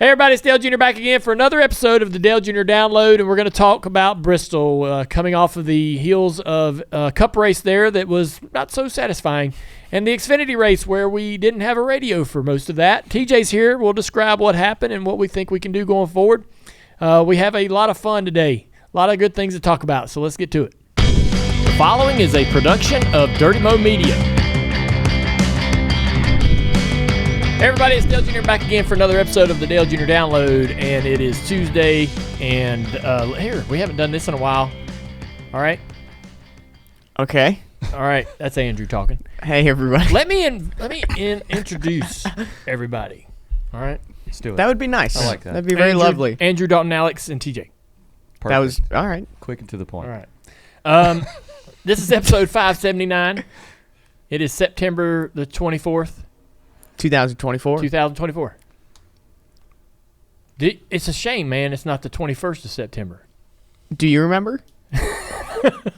Hey everybody, it's Dale Jr. back again for another episode of the Dale Jr. Download, and we're going to talk about Bristol, coming off of the heels of a cup race there that was not so satisfying, and the Xfinity race where we didn't have a radio for most of that. TJ's here. We'll describe what happened and what we think we can do going forward. We have a lot of fun today, a lot of good things to talk about, so let's get to it. The following is a production of Dirty Mo Media. Hey everybody, it's Dale Jr. back again for another episode of the Dale Jr. Download, and it is Tuesday, and here, we haven't done this in a while. All right? Okay. All right, that's Andrew talking. Hey everybody. Let me introduce everybody. All right? Let's do it. That would be nice. I like that. That'd be very lovely. Andrew, Dalton, Alex, and TJ. Perfect. That was, all right. Quick and to the point. All right. This is episode 579. It is September the 24th. 2024. 2024. It's a shame, man. It's not the 21st of September. Do you remember?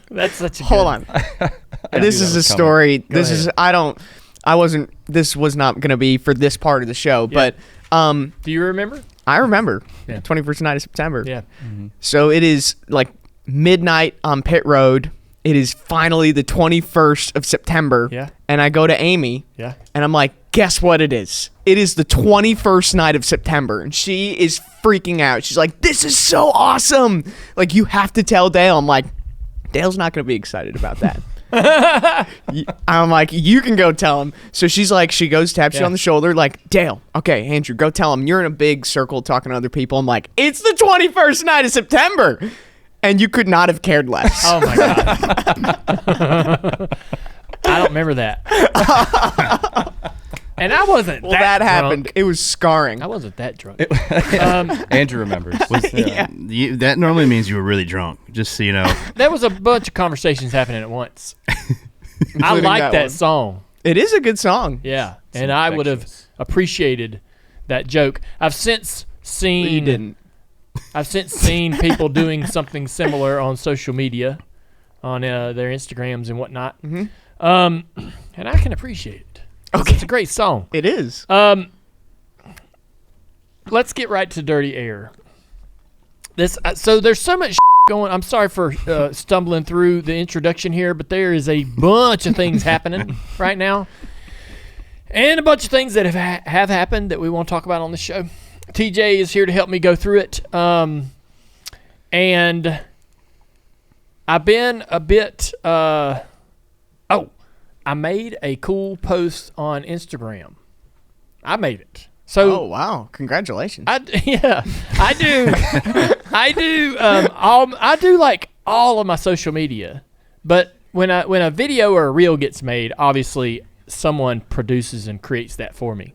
That's such a Hold on. This is a story. This was not going to be for this part of the show, but do you remember? I remember. Yeah. 21st night of September. Yeah. Mm-hmm. So it is like midnight on pit road. It is finally the 21st of September. Yeah. And I go to Amy. Yeah. And I'm like, guess what it is? It is the 21st night of September. And she is freaking out. She's like, this is so awesome. Like, you have to tell Dale. I'm like, Dale's not going to be excited about that. I'm like, you can go tell him. So she's like, she goes, taps you on the shoulder, like, Dale, okay, Andrew, go tell him. You're in a big circle talking to other people. I'm like, it's the 21st night of September. And you could not have cared less. Oh, my God. I don't remember that. And I wasn't that drunk. Happened. It was scarring. I wasn't that drunk. Andrew remembers. Yeah. That normally means you were really drunk, just so you know. There was a bunch of conversations happening at once. I like that song. It is a good song. Yeah. And I would have appreciated that joke. I've since seen... You didn't. I've since seen people doing something similar on social media, on their Instagrams and whatnot. Mm-hmm. And I can appreciate it. Okay. It's a great song. It is. Let's get right to Dirty Air. So there's so much going. I'm sorry for stumbling through the introduction here, but there is a bunch of things happening right now, and a bunch of things that have happened that we want to talk about on the show. TJ is here to help me go through it, and I've been a bit. I made a cool post on Instagram. I made it. So, oh wow! Congratulations. I do. I do like all of my social media, but when a video or a reel gets made, obviously someone produces and creates that for me.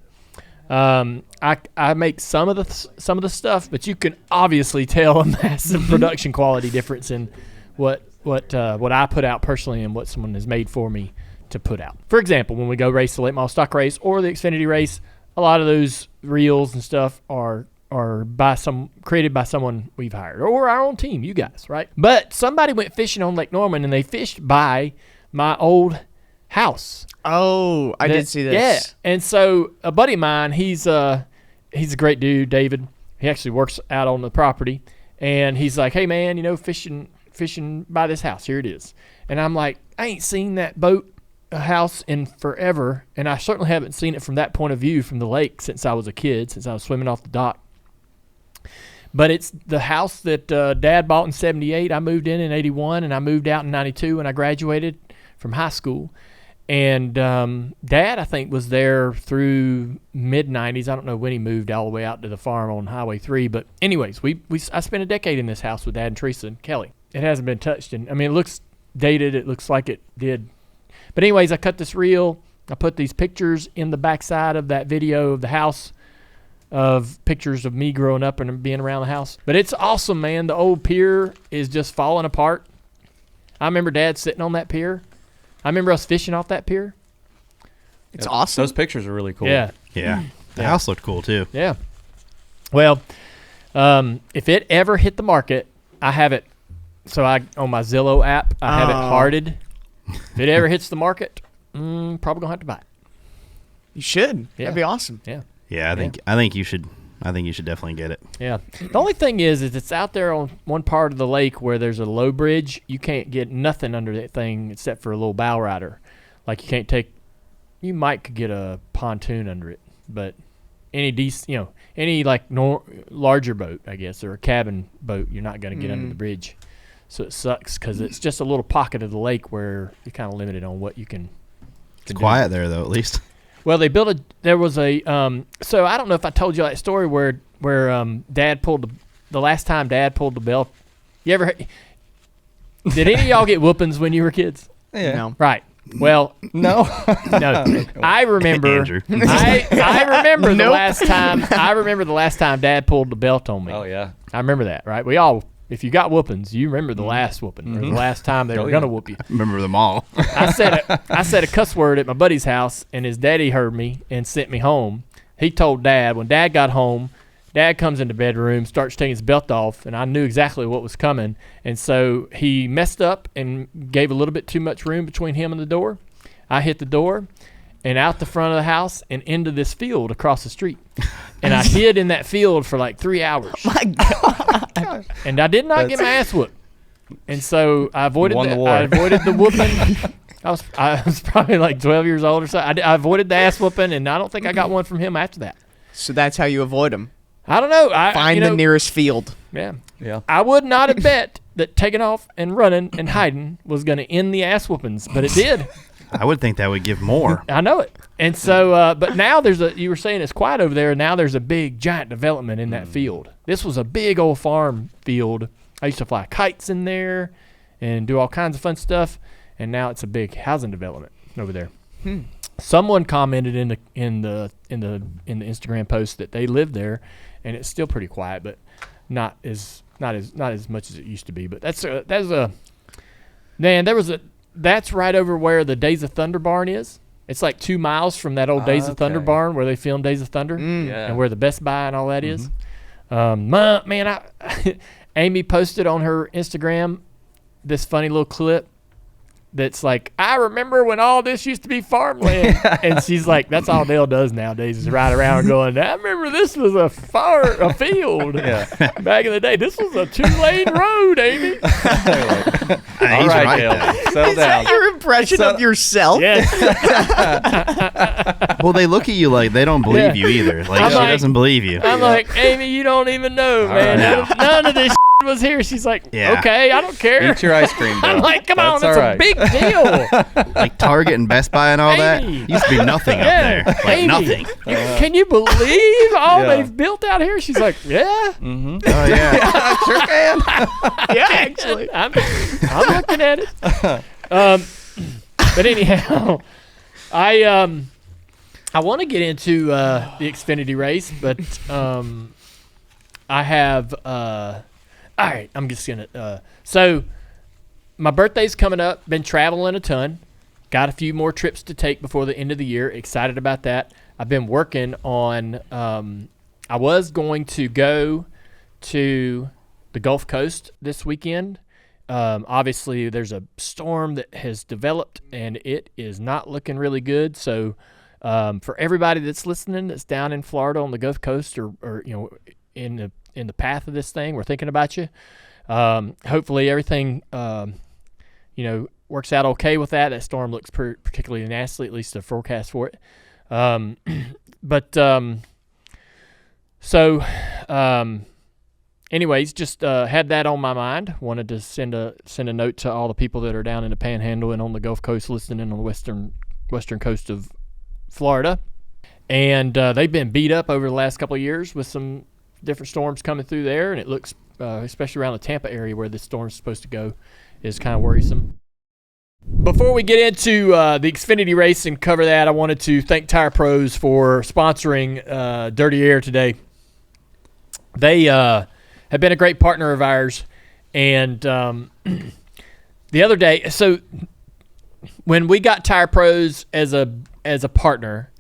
I make some of the stuff, but you can obviously tell a massive production quality difference in what I put out personally and what someone has made for me to put out. For example, when we go race the late model stock race or the Xfinity race, a lot of those reels and stuff are created by someone we've hired or our own team, you guys, right? But somebody went fishing on Lake Norman and they fished by my old house. Oh, I did see this. Yeah, and so a buddy of mine, he's a great dude, David. He actually works out on the property, and he's like, "Hey man, fishing by this house. Here it is." And I'm like, I ain't seen that boat house in forever, and I certainly haven't seen it from that point of view from the lake since I was a kid, since I was swimming off the dock. But it's the house that Dad bought in 78. I moved in 81, and I moved out in 92 when I graduated from high school. And Dad, I think, was there through mid-90s. I don't know when he moved all the way out to the farm on Highway 3. But anyways, I spent a decade in this house with Dad and Teresa and Kelly. It hasn't been touched. And I mean, it looks dated. It looks like it did. But anyways, I cut this reel. I put these pictures in the backside of that video of the house, of pictures of me growing up and being around the house. But it's awesome, man. The old pier is just falling apart. I remember Dad sitting on that pier. I remember us fishing off that pier. It's awesome. Those pictures are really cool. Yeah. Yeah. The house looked cool, too. Yeah. Well, if it ever hit the market, I have it. So on my Zillow app, I have it hearted. If it ever hits the market, probably going to have to buy it. You should. Yeah. That'd be awesome. Yeah. Yeah, I think you should I think you should definitely get it. Yeah. The only thing is it's out there on one part of the lake where there's a low bridge. You can't get nothing under that thing except for a little bow rider. Like you might could get a pontoon under it, but any larger boat, I guess, or a cabin boat, you're not going to get under the bridge. So it sucks because it's just a little pocket of the lake where you're kind of limited on what you can. It's quiet there though, at least. Well, so I don't know if I told you that story where Dad pulled the last time Dad pulled the belt. Did any of y'all get whoopings when you were kids? Yeah. No. Right. Well, No. no. I remember. Andrew. I remember the last time. I remember the last time Dad pulled the belt on me. Oh, yeah. I remember that. Right. We all. If you got whoopings, you remember the last whooping or the last time they were gonna whoop you. Remember them all. I said a cuss word at my buddy's house, and his daddy heard me and sent me home. He told Dad. When Dad got home, Dad comes in the bedroom, starts taking his belt off, and I knew exactly what was coming. And so he messed up and gave a little bit too much room between him and the door. I hit the door and out the front of the house and into this field across the street. And I hid in that field for like 3 hours. My God. And I did not get my ass whooped. And so I avoided You won the war. I avoided the whooping. I was probably like 12 years old or so. I avoided the ass whooping, and I don't think I got one from him after that. So that's how you avoid them. I don't know. Find the nearest field. Yeah. Yeah. I would not have bet that taking off and running and hiding was going to end the ass whoopings, but it did. I would think that would give more. I know it. And so, but now you were saying it's quiet over there, and now there's a big, giant development in that field. This was a big old farm field. I used to fly kites in there and do all kinds of fun stuff, and now it's a big housing development over there. Someone commented in the Instagram post that they live there, and it's still pretty quiet, but not as much as it used to be. But that's right over where the Days of Thunder barn is. It's like 2 miles from that old Days of Thunder barn where they filmed Days of Thunder Yeah. and where the Best Buy and all that is. Amy posted on her Instagram this funny little clip that's like, I remember when all this used to be farmland. And she's like, that's all Dale does nowadays is ride around going, I remember this was a field back in the day. This was a 2-lane road, Amy. All right, Dale. Settle Is down. that your impression of yourself? Yes. Well, they look at you like they don't believe you either. Like, I'm she like- doesn't believe you. I'm like, Amy, you don't even know, man. right. None of this was here. She's like, Yeah. okay, I don't care. Eat your ice cream, Dale. I'm like, come on, That's that's all a right. big deal. Like Target and Best Buy and all that. Amy. Used to be nothing up there. Like Amy, nothing. Can you believe all Yeah. they've built out here? She's like, yeah. Mm-hmm. Oh yeah. Sure can. Yeah, actually. I'm looking at it. But anyhow, I want to get into the Xfinity race, but I have all right, I'm just gonna so my birthday's coming up, been traveling a ton, got a few more trips to take before the end of the year, excited about that. I've been working on I was going to go to the Gulf Coast this weekend. Obviously there's a storm that has developed and it is not looking really good, so for everybody that's listening that's down in Florida on the Gulf Coast or you know in the path of this thing, we're thinking about you. Hopefully everything works out okay with that. That storm looks particularly nasty, at least the forecast for it. Anyways, just had that on my mind. Wanted to send a note to all the people that are down in the Panhandle and on the Gulf Coast listening on the western coast of Florida. And they've been beat up over the last couple of years with some different storms coming through there, and it looks, especially around the Tampa area where this storm's supposed to go, is kind of worrisome. Before we get into the Xfinity race and cover that, I wanted to thank Tire Pros for sponsoring Dirty Air today. They have been a great partner of ours, and the other day, so when we got Tire Pros as a partner,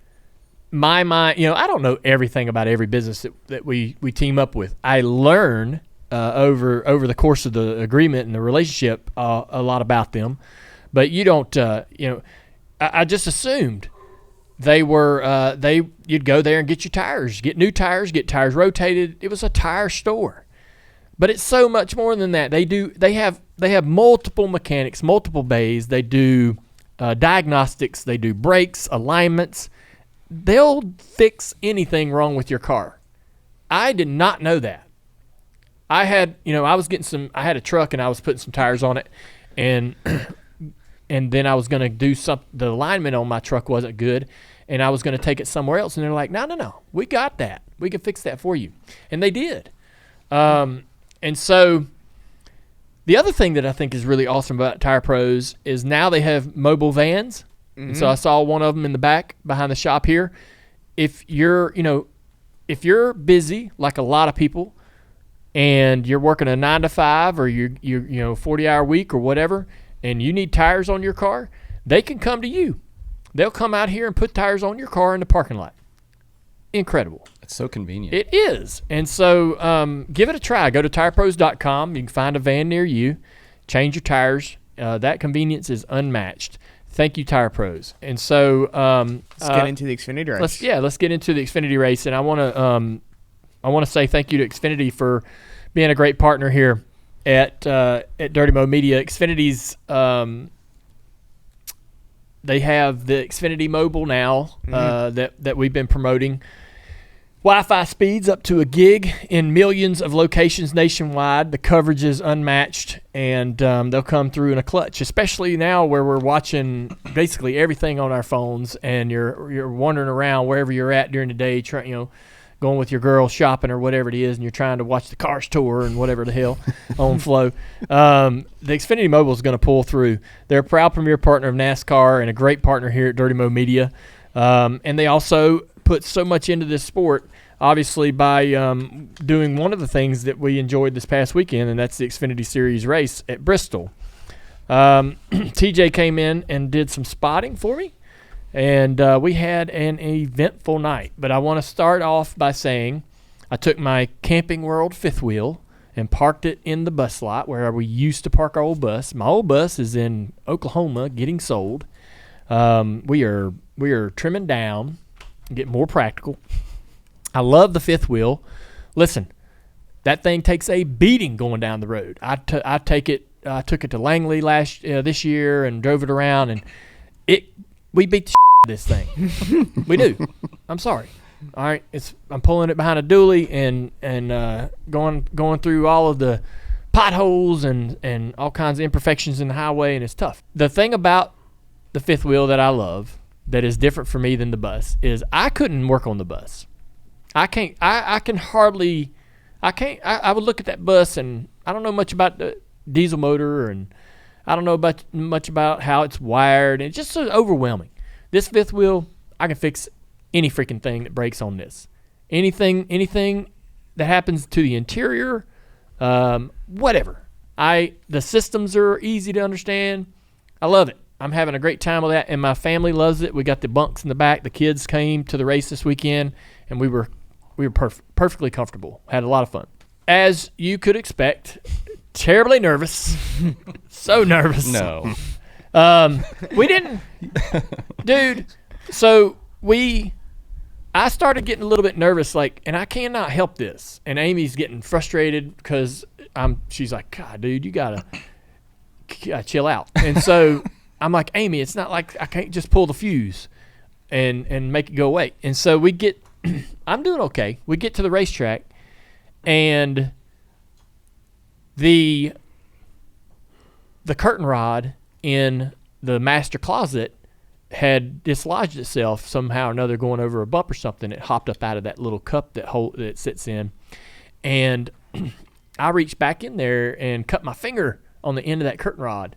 my mind, I don't know everything about every business that we team up with. I learn over the course of the agreement and the relationship a lot about them, but you don't. I just assumed you'd go there and get your tires, get new tires, get tires rotated. It was a tire store. But it's so much more than that. They have multiple mechanics, multiple bays. They do diagnostics. They do brakes, alignments. They'll fix anything wrong with your car. I did not know that. I had a truck and I was putting some tires on it, and then I was going to do the alignment on my truck wasn't good, and I was going to take it somewhere else. And they're like, no, we got that. We can fix that for you. And they did. And so the other thing that I think is really awesome about Tire Pros is now they have mobile vans. Mm-hmm. And so I saw one of them in the back behind the shop here. If you're busy like a lot of people and you're working a 9 to 5 or you're 40-hour week or whatever, and you need tires on your car, they can come to you. They'll come out here and put tires on your car in the parking lot. Incredible. It's so convenient. It is. And so give it a try. Go to tirepros.com. You can find a van near you. Change your tires. That convenience is unmatched. Thank you, Tire Pros. And so let's get into the Xfinity race. Let's get into the Xfinity race. And I want to say thank you to Xfinity for being a great partner here at Dirty Mo Media. Xfinity's they have the Xfinity Mobile now that we've been promoting. Wi-Fi speeds up to a gig in millions of locations nationwide. The coverage is unmatched, and they'll come through in a clutch, especially now where we're watching basically everything on our phones, and you're wandering around wherever you're at during the day, going with your girl shopping or whatever it is, and you're trying to watch the Cars tour and whatever the hell on Flow. The Xfinity Mobile is going to pull through. They're a proud premier partner of NASCAR and a great partner here at Dirty Mo Media. And they also put so much into this sport, obviously, by doing one of the things that we enjoyed this past weekend, and that's the Xfinity Series race at Bristol. TJ came in and did some spotting for me, and we had an eventful night. But I want to start off by saying I took my Camping World fifth wheel and parked it in the bus lot where we used to park our old bus. My old bus is in Oklahoma getting sold. We are trimming down, get more practical. I love the fifth wheel. Listen, that thing takes a beating going down the road. I took it to Langley this year and drove it around, and we beat the shit out of this thing. We do. I'm sorry. All right, I'm pulling it behind a dually and going through all of the potholes and all kinds of imperfections in the highway, and it's tough. The thing about the fifth wheel that I love that is different for me than the bus is I couldn't work on the bus. I would look at that bus, and I don't know much about the diesel motor, and I don't know much about how it's wired, and it's just so overwhelming. This fifth wheel, I can fix any freaking thing that breaks on this. Anything that happens to the interior, whatever. The systems are easy to understand. I love it. I'm having a great time with that, and my family loves it. We got the bunks in the back. The kids came to the race this weekend, and we were perfectly comfortable. Had a lot of fun. As you could expect, terribly nervous. So nervous. No. We didn't. Dude, so I started getting a little bit nervous, and I cannot help this. And Amy's getting frustrated because she's like, God, dude, you gotta chill out. And so I'm like, Amy, it's not like I can't just pull the fuse and make it go away. And so I'm doing okay. We get to the racetrack, and the curtain rod in the master closet had dislodged itself somehow or another going over a bump or something. It hopped up out of that little cup that it sits in. And I reached back in there and cut my finger on the end of that curtain rod.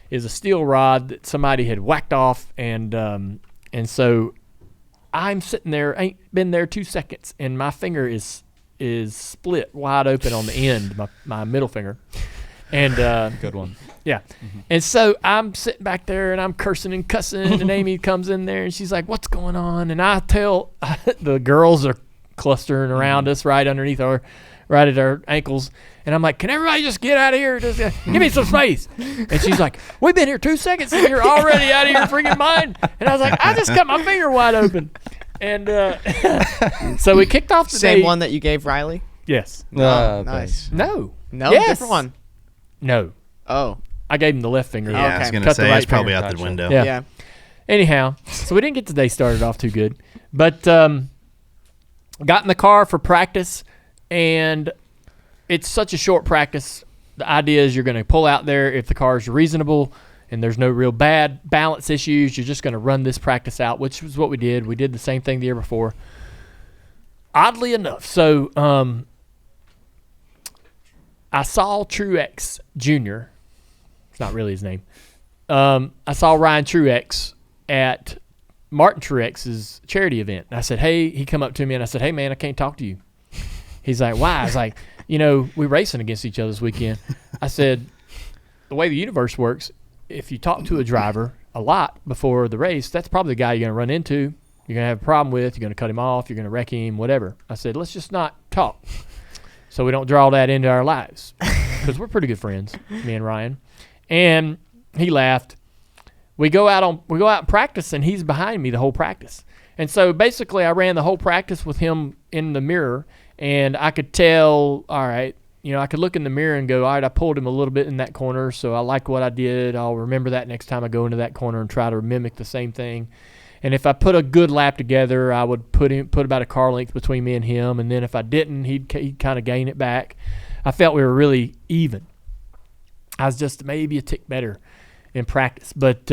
Is a steel rod that somebody had whacked off, and so I'm sitting there, ain't been there 2 seconds, and my finger is split wide open on the end, my middle finger. And good one. Yeah. Mm-hmm. And so I'm sitting back there, and I'm cursing and cussing, and Amy comes in there, and she's like, what's going on? And I tell the girls are clustering around us right at our ankles. And I'm like, can everybody just get out of here? Just give me some space. And she's like, we've been here 2 seconds and you're already out of your freaking mind. And I was like, I just cut my finger wide open. And so we kicked off the Same day. one that you gave Riley? Yes. Nice. No. No, Yes. different one. No. Oh. I gave him the left finger. Yeah, I was Okay. gonna Cut the say right it's probably finger. out the window. Yeah. Yeah. Anyhow, so we didn't get the day started off too good. But got in the car for practice, and it's such a short practice. The idea is you're going to pull out there if the car is reasonable and there's no real bad balance issues. You're just going to run this practice out, which was what we did. We did the same thing the year before. Oddly enough, so I saw Truex Jr. It's not really his name. I saw Ryan Truex at Martin Truex's charity event. And I said, hey, he come up to me and I said, hey, man, I can't talk to you. He's like, why? I was like, we're racing against each other this weekend. I said, the way the universe works, if you talk to a driver a lot before the race, that's probably the guy you're going to run into, you're going to have a problem with, you're going to cut him off, you're going to wreck him, whatever. I said, let's just not talk so we don't draw that into our lives because we're pretty good friends, me and Ryan. And he laughed. We go out and practice, and he's behind me the whole practice. And so basically I ran the whole practice with him in the mirror, and I could tell, all right, I could look in the mirror and go, all right, I pulled him a little bit in that corner, so I like what I did. I'll remember that next time I go into that corner and try to mimic the same thing. And if I put a good lap together, I would put about a car length between me and him, and then if I didn't, he'd kind of gain it back. I felt we were really even. I was just maybe a tick better in practice. But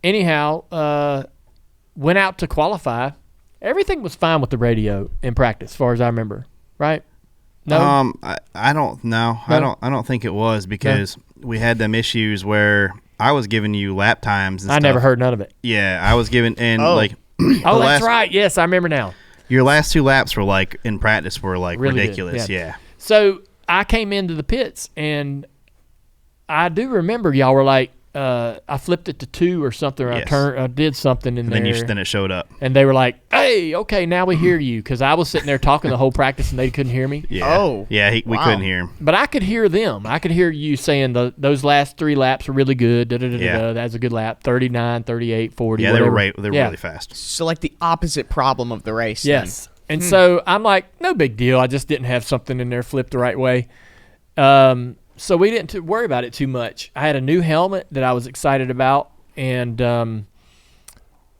anyhow, went out to qualify. Everything was fine with the radio in practice, as far as I remember, right? No. I don't know. No? I don't think it was because we had them issues where I was giving you lap times and I stuff. never heard none of it. Yeah, I was giving Oh, that's right. Yes, I remember now. Your last 2 laps were in practice were Really good, ridiculous. Yeah. So I came into the pits, and I do remember y'all were like, I flipped it to 2 or something. Or Yes. I did something in And there. then it showed up. And they were like, hey, okay, now we hear you. Because I was sitting there talking the whole practice, and they couldn't hear me. Yeah. Oh. Yeah, we Wow. couldn't hear him. But I could hear them. I could hear you saying those last 3 laps were really good. Yeah. That's a good lap. 39, 38, 40, Yeah, whatever. they were really fast. So like the opposite problem of the race. Yes. And so I'm like, no big deal. I just didn't have something in there flipped the right way. So we didn't worry about it too much. I had a new helmet that I was excited about. And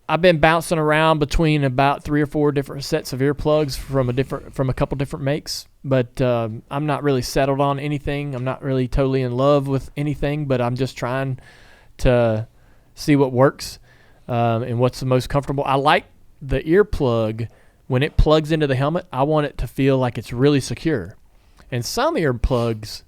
I've been bouncing around between about 3 or 4 different sets of earplugs from a couple different makes, but I'm not really settled on anything. I'm not really totally in love with anything, but I'm just trying to see what works and what's the most comfortable. I like the earplug when it plugs into the helmet. I want it to feel like it's really secure, and some earplugs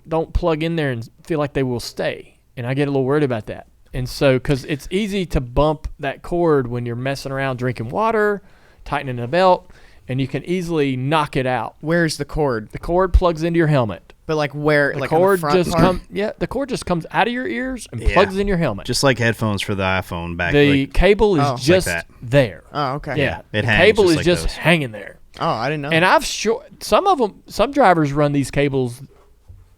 don't plug in there and feel like they will stay. And I get a little worried about that. And so, because it's easy to bump that cord when you're messing around drinking water, tightening a belt, and you can easily knock it out. Where's the cord? The cord plugs into your helmet. But like where? The like cord on the front part? the cord just comes out of your ears and Yeah. plugs in your helmet. Just like headphones for the iPhone back. The cable is Oh. Like just that. there. Oh, okay. Yeah, it the hangs cable just is like just those. hanging there. Oh, I didn't know. And some drivers run these cables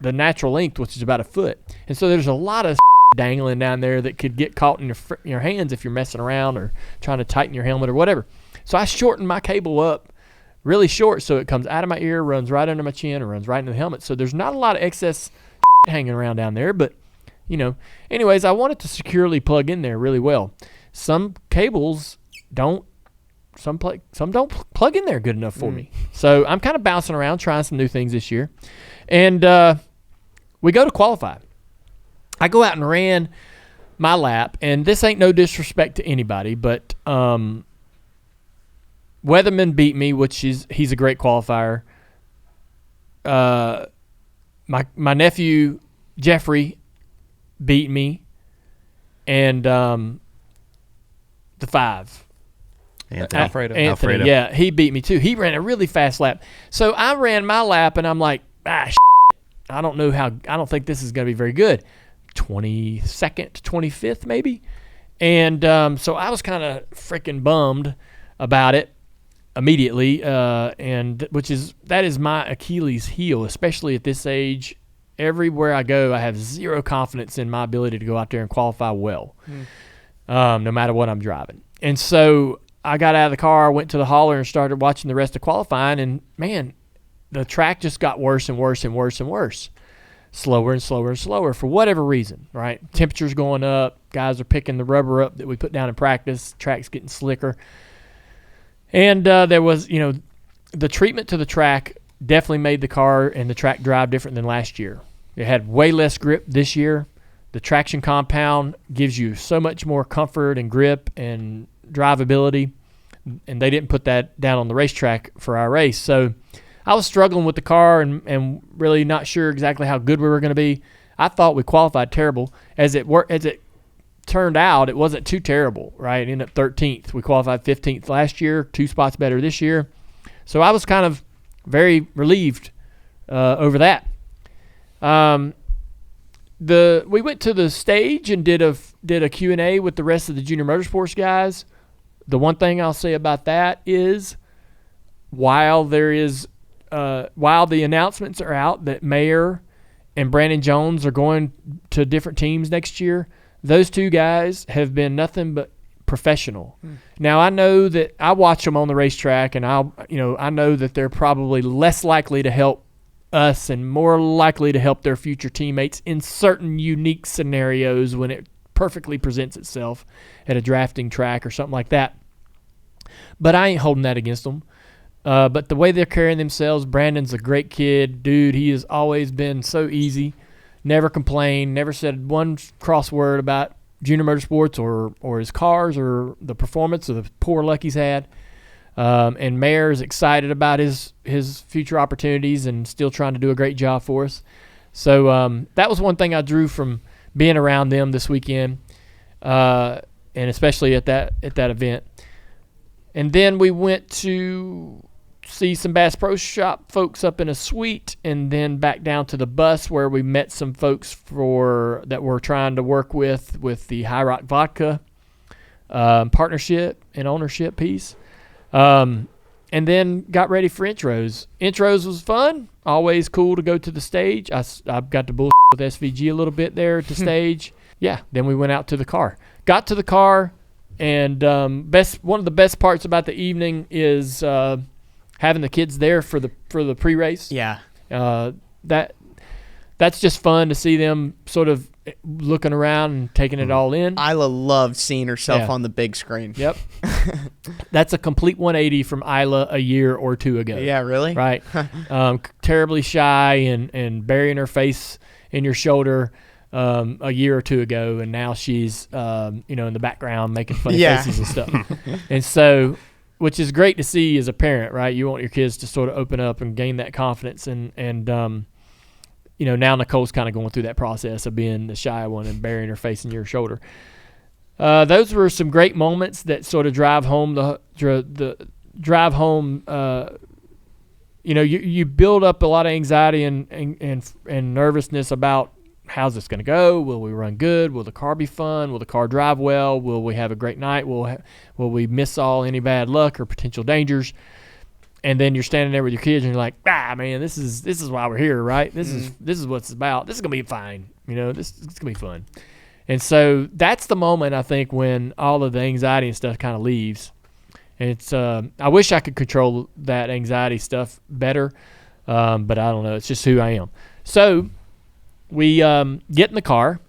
the natural length, which is about a foot. And so there's a lot of dangling down there that could get caught in your hands if you're messing around or trying to tighten your helmet or whatever. So I shortened my cable up really short so it comes out of my ear, runs right under my chin, and runs right into the helmet. So there's not a lot of excess hanging around down there. But, anyways, I want it to securely plug in there really well. Some cables don't. Some don't plug in there good enough for me. So I'm kind of bouncing around, trying some new things this year. And we go to qualify. I go out and ran my lap, and this ain't no disrespect to anybody, but Weatherman beat me, he's a great qualifier. My nephew Jeffrey beat me, and the 5. Anthony. Anthony, yeah, he beat me too. He ran a really fast lap. So I ran my lap, and I'm like, I don't think this is going to be very good. 22nd to 25th maybe. And so I was kind of freaking bummed about it. immediately, and that is my Achilles heel, especially at this age. Everywhere I go, I have zero confidence in my ability to go out there and qualify well, no matter what I'm driving. And so I got out of the car, went to the hauler, and started watching the rest of qualifying. And, man, the track just got worse and worse and worse and worse, slower and slower and slower for whatever reason, right? Temperature's going up. Guys are picking the rubber up that we put down in practice. Track's getting slicker. And there was, the treatment to the track definitely made the car and the track drive different than last year. It had way less grip this year. The traction compound gives you so much more comfort and grip and drivability, and they didn't put that down on the racetrack for our race. So I was struggling with the car and really not sure exactly how good we were going to be. I thought we qualified terrible. As it turned out, it wasn't too terrible, right? It ended up 13th. We qualified 15th last year, 2 spots better this year. So I was kind of very relieved over that. We went to the stage and did a Q&A with the rest of the junior motorsports guys. The one thing I'll say about that is while the announcements are out that Mayer and Brandon Jones are going to different teams next year, those 2 guys have been nothing but professional. Now I know that I watch them on the racetrack, and I know that they're probably less likely to help us and more likely to help their future teammates in certain unique scenarios when it perfectly presents itself at a drafting track or something like that. But I ain't holding that against them. But the way they're carrying themselves, Brandon's a great kid. Dude, he has always been so easy, never complained, never said one cross word about junior motorsports or his cars or the performance or the poor luck he's had. And Mayer is excited about his future opportunities and still trying to do a great job for us. So that was one thing I drew from being around them this weekend, and especially at that event. And then we went to see some Bass Pro Shop folks up in a suite, and then back down to the bus where we met some folks that we're trying to work with the High Rock Vodka partnership and ownership piece. And then got ready for intros. Intros was fun. Always cool to go to the stage. I got to bullshit with SVG a little bit there at the stage. Yeah, then we went out to the car. Got to the car, and one of the best parts about the evening is having the kids there for the pre-race. Yeah. That's just fun to see them sort of looking around and taking it all in. Isla loved seeing herself on the big screen. Yep. That's a complete 180 from Isla a year or 2 ago. Yeah, really? Right. Terribly shy and burying her face in your shoulder a year or 2 ago, and now she's in the background making funny faces and stuff. And so, which is great to see as a parent, right? You want your kids to sort of open up and gain that confidence, and now Nicole's kind of going through that process of being the shy one and burying her face in your shoulder. Those were some great moments that sort of drive home you build up a lot of anxiety and nervousness about how's this going to go? Will we run good? Will the car be fun? Will the car drive well? Will we have a great night? Will we miss any bad luck or potential dangers? And then you're standing there with your kids and you're like, man, this is why we're here, right? This is what it's about. This is gonna be fine. It's gonna be fun. And so that's the moment, I think, when all of the anxiety and stuff kind of leaves. And it's I wish I could control that anxiety stuff better, but I don't know. It's just who I am. So we get in the car,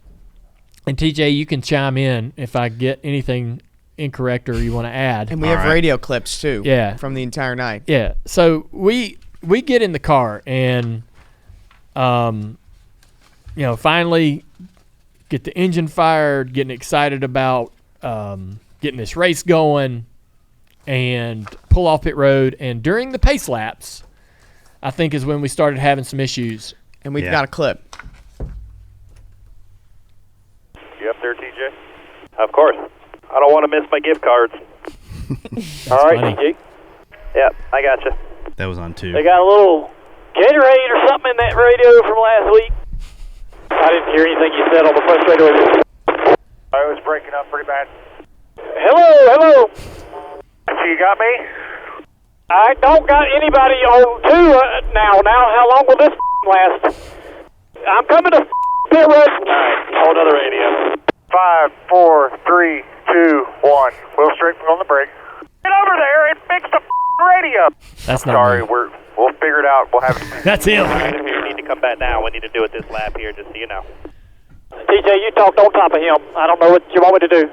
and TJ, you can chime in if I get anything incorrect or you want to add. And we have radio clips too. Yeah. From the entire night. Yeah. So we get in the car and finally get the engine fired, getting excited about getting this race going, and pull off pit road. And during the pace laps, I think is when we started having some issues. And we've got a clip. You up there, TJ? Of course. I don't want to miss my gift cards. All right, TJ. Yep, I got you. That was on 2. They got a little Gatorade or something in that radio from last week. I didn't hear anything you said on the first radio. I was breaking up pretty bad. Hello. You got me? I don't got anybody on two now. How long will this last? I'm coming to pit road. All right, hold other radio. 5, 4, 3, 2, 1. Wheel straight on the brake. Get over there and fix the radio. That's not Sorry, me. we'll figure it out. We'll have it. That's him. You need to come back now. We need to do it this lap here, just so you know. TJ, you talked on top of him. I don't know what you want me to do.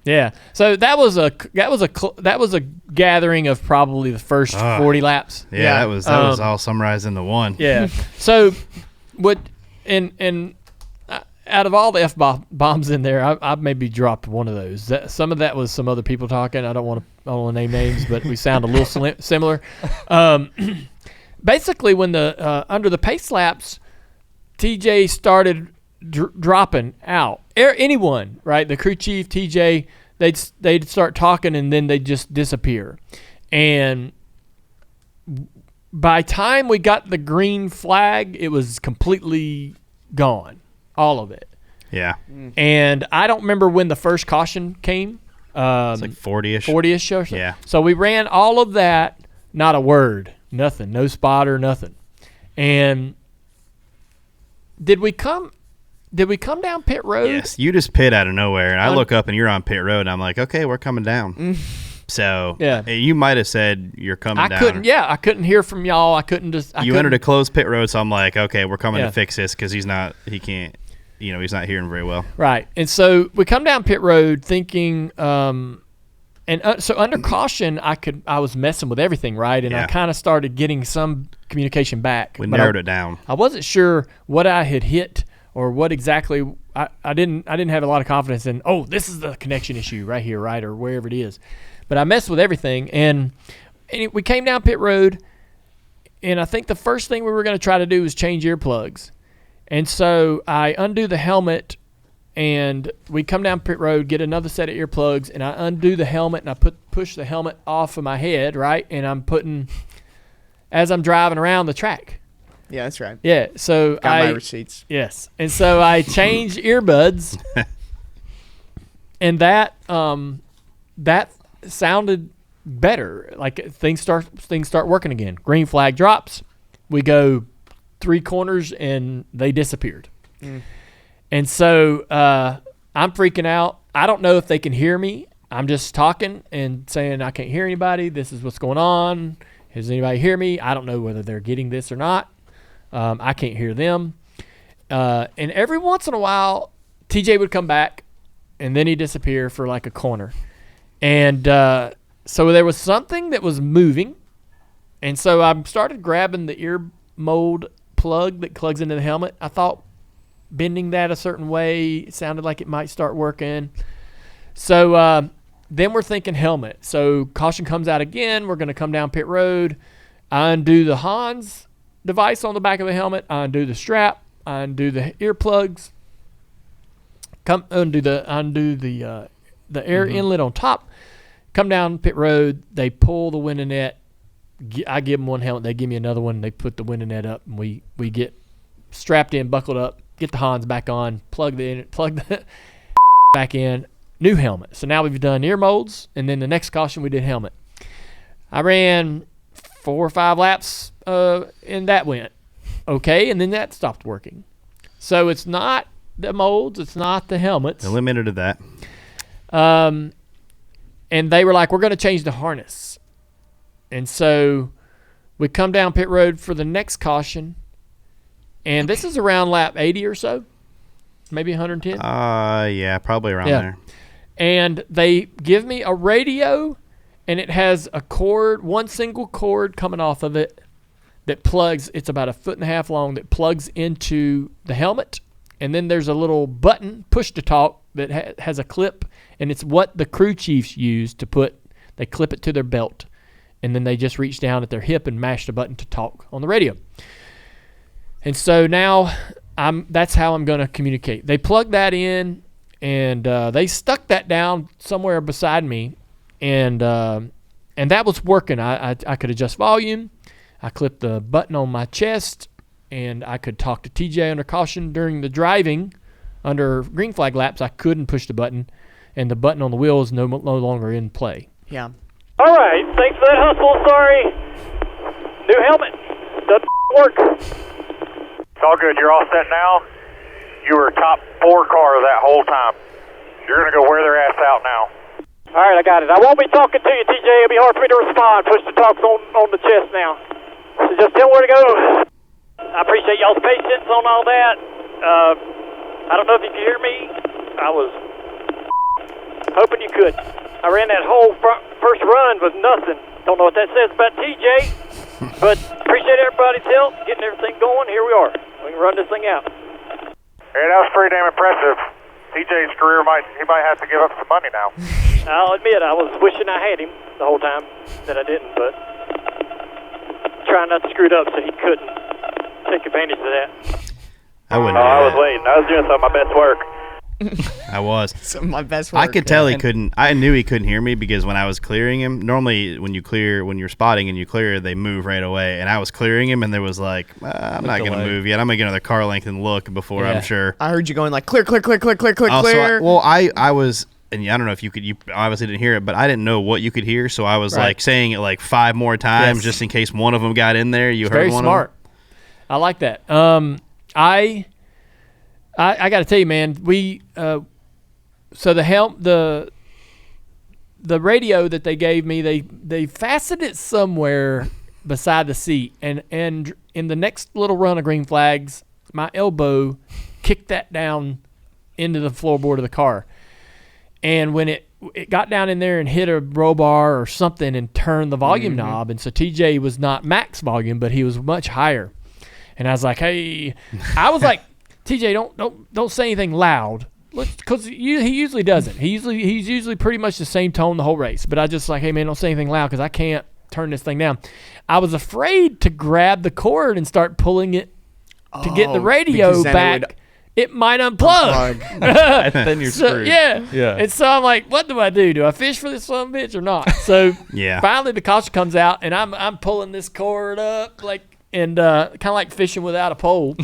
Yeah. So that was a gathering of probably the first 40 laps. Yeah, that was all summarized into one. Yeah. So what and out of all the F-bombs in there, I maybe dropped one of those. Some of that was some other people talking. I don't want to name names, but we sound a little similar. Basically, when the under the pace laps, TJ started dropping out. Anyone, right? The crew chief, TJ, they'd start talking and then they'd just disappear. And by time we got the green flag, it was completely gone. All of it. Yeah. And I don't remember when the first caution came. It's like 40-ish. 40-ish or so. Yeah. So we ran all of that, not a word, nothing, no spotter, nothing. And did we come down pit road? Yes. You just pit out of nowhere, and I look up and you're on pit road, and I'm like, okay, we're coming down. So yeah. You might have said you're coming down. I couldn't hear from y'all. I couldn't just. You entered a closed pit road, so I'm like, okay, we're coming Yeah. to fix this because he's not hearing very well. Right. And so we come down pit road thinking, so under caution, I was messing with everything, right? And Yeah. I kind of started getting some communication back. We but narrowed it down. I wasn't sure what I had hit or what exactly. I didn't have a lot of confidence in, this is the connection issue right here, right? Or wherever it is. But I messed with everything. And we came down pit road, and I think the first thing we were going to try to do was change earplugs. And so I undo the helmet, and we come down pit road, get another set of earplugs, and I undo the helmet, and I push the helmet off of my head, right? And I'm putting, as I'm driving around the track. Yeah, that's right. Yeah, so Got my receipts. Yes, and so I changed earbuds, and that sounded better. Like things start working again. Green flag drops. We go 3 corners and they disappeared. And so I'm freaking out. I don't know if they can hear me. I'm just talking and saying I can't hear anybody. This is what's going on. Does anybody hear me? I don't know whether they're getting this or not. I can't hear them. And every once in a while, TJ would come back and then he'd disappear for like a corner. And so there was something that was moving. And so I started grabbing the ear mold plug that plugs into the helmet. I thought bending that a certain way sounded like it might start working. So then we're thinking helmet. So caution comes out again. We're going to come down pit road. I undo the Hans device on the back of the helmet. I undo the strap. I undo the earplugs. Undo the air inlet on top. Come down pit road. They pull the window net. I give them one helmet. They give me another one. They put the window net up, and we get strapped in, buckled up, get the Hans back on, plug the back in, new helmet. So now we've done ear molds, and then the next caution we did helmet. I ran 4 or 5 laps, and that went okay, and then that stopped working. So it's not the molds, it's not the helmets. They're limited to that. And they were like, we're going to change the harness. And so we come down pit road for the next caution, and this is around lap 80 or so, maybe 110. Yeah, probably around there. And they give me a radio, and it has a cord, one single cord coming off of it that plugs. It's about 1.5 feet long that plugs into the helmet, and then there's a little button, push to talk, that has a clip, and it's what the crew chiefs use to put. They clip it to their belt, and then they just reach down at their hip and mash the button to talk on the radio. And so now that's how I'm going to communicate. They plug that in, and they stuck that down somewhere beside me, and that was working. I could adjust volume. I clipped the button on my chest, and I could talk to TJ under caution during the driving. Under green flag laps, I couldn't push the button, and the button on the wheel is no longer in play. Yeah. All right, thanks for that hustle. Sorry. New helmet. Doesn't work. It's all good. You're all set now. You were top 4 car that whole time. You're going to go wear their ass out now. All right, I got it. I won't be talking to you, TJ. It'll be hard for me to respond. Push the talks on the chest now. So just tell me where to go. I appreciate y'all's patience on all that. I don't know if you can hear me. I was hoping you could. I ran that whole first run with nothing. Don't know what that says about TJ, but appreciate everybody's help, getting everything going. Here we are. We can run this thing out. Hey, that was pretty damn impressive. TJ's career might have to give up some money now. I'll admit, I was wishing I had him the whole time, that I didn't, but trying not to screw it up so he couldn't take advantage of that. I wouldn't. I was waiting. I was doing some of my best work. I was. Some of my best work. I could tell he couldn't. I knew he couldn't hear me because when I was clearing him, normally when you're spotting and you clear, they move right away. And I was clearing him, and there was like, I'm not going to move yet. I'm going to get another car length and look before I'm sure. I heard you going like clear, clear, clear, clear, clear, clear, Also, clear. I was, and I don't know if you obviously didn't hear it, but I didn't know what you could hear, so I was like saying it like 5 more times just in case one of them got in there. You heard Very one smart. of them? I like that. I got to tell you, man, we so the radio that they gave me, they fastened it somewhere beside the seat, and in the next little run of green flags, my elbow kicked that down into the floorboard of the car, and when it got down in there and hit a roll bar or something and turned the volume knob, and so TJ was not max volume, but he was much higher, and I was like, hey, TJ, don't say anything loud, because he usually doesn't. He's usually pretty much the same tone the whole race. But I just like, hey man, don't say anything loud because I can't turn this thing down. I was afraid to grab the cord and start pulling it to get the radio back. It might unplug. Then you're screwed. Yeah. Yeah. And so I'm like, what do I do? Do I fish for this son of a bitch or not? So finally the caution comes out, and I'm pulling this cord up and kind of like fishing without a pole.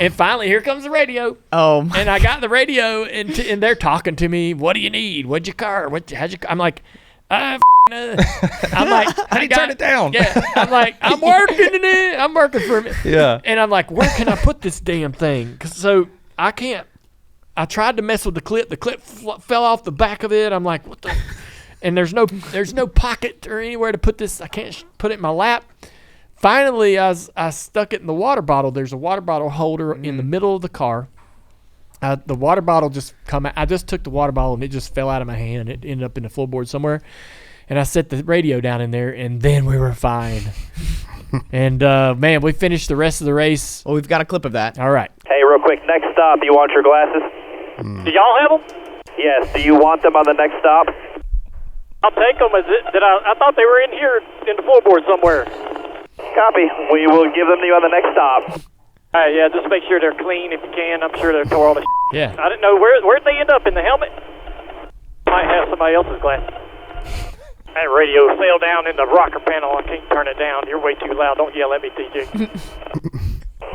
And finally, here comes the radio. Oh, and I got the radio, and they're talking to me. What do you need? What'd you car? I'm like, I'm like, how do you turn it down? Yeah, I'm like, I'm working in it. I'm working for him. Yeah. And I'm like, where can I put this damn thing? So I can't. I tried to mess with the clip. The clip fell off the back of it. I'm like, what the? And there's no pocket or anywhere to put this. I can't put it in my lap. Finally, I stuck it in the water bottle. There's a water bottle holder in the middle of the car. The water bottle just come out. I just took the water bottle, and it just fell out of my hand. It ended up in the floorboard somewhere. And I set the radio down in there, and then we were fine. And, man, we finished the rest of the race. Well, we've got a clip of that. All right. Hey, real quick, next stop, you want your glasses? Do y'all have them? Yes. Do you want them on the next stop? I'll take them. I thought they were in here in the floorboard somewhere. Copy. We will give them to you on the next stop. All right, yeah, just make sure they're clean if you can. I'm sure they're tore all the Yeah. I didn't know, where'd they end up, in the helmet? Might have somebody else's glasses. That radio fell down in the rocker panel. I can't turn it down. You're way too loud. Don't yell at me, TJ.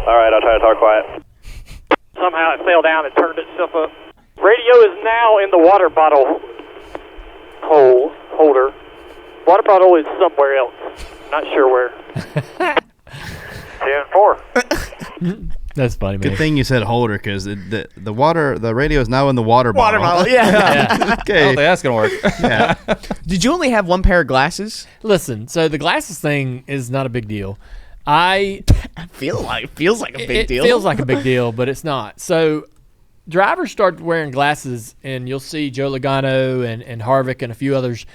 All right, I'll try to talk quiet. Somehow it fell down and turned itself up. Radio is now in the water bottle holder. Water bottle is somewhere else. Not sure where. 10-4. That's funny, man. Good thing you said holder, because the radio is now in the water bottle. Water bottle, yeah. Okay. I don't think that's gonna work. Yeah. Did you only have one pair of glasses? Listen, so the glasses thing is not a big deal. It Feels like a big deal. It feels like a big deal, but it's not. So drivers start wearing glasses, and you'll see Joe Logano and Harvick and a few others.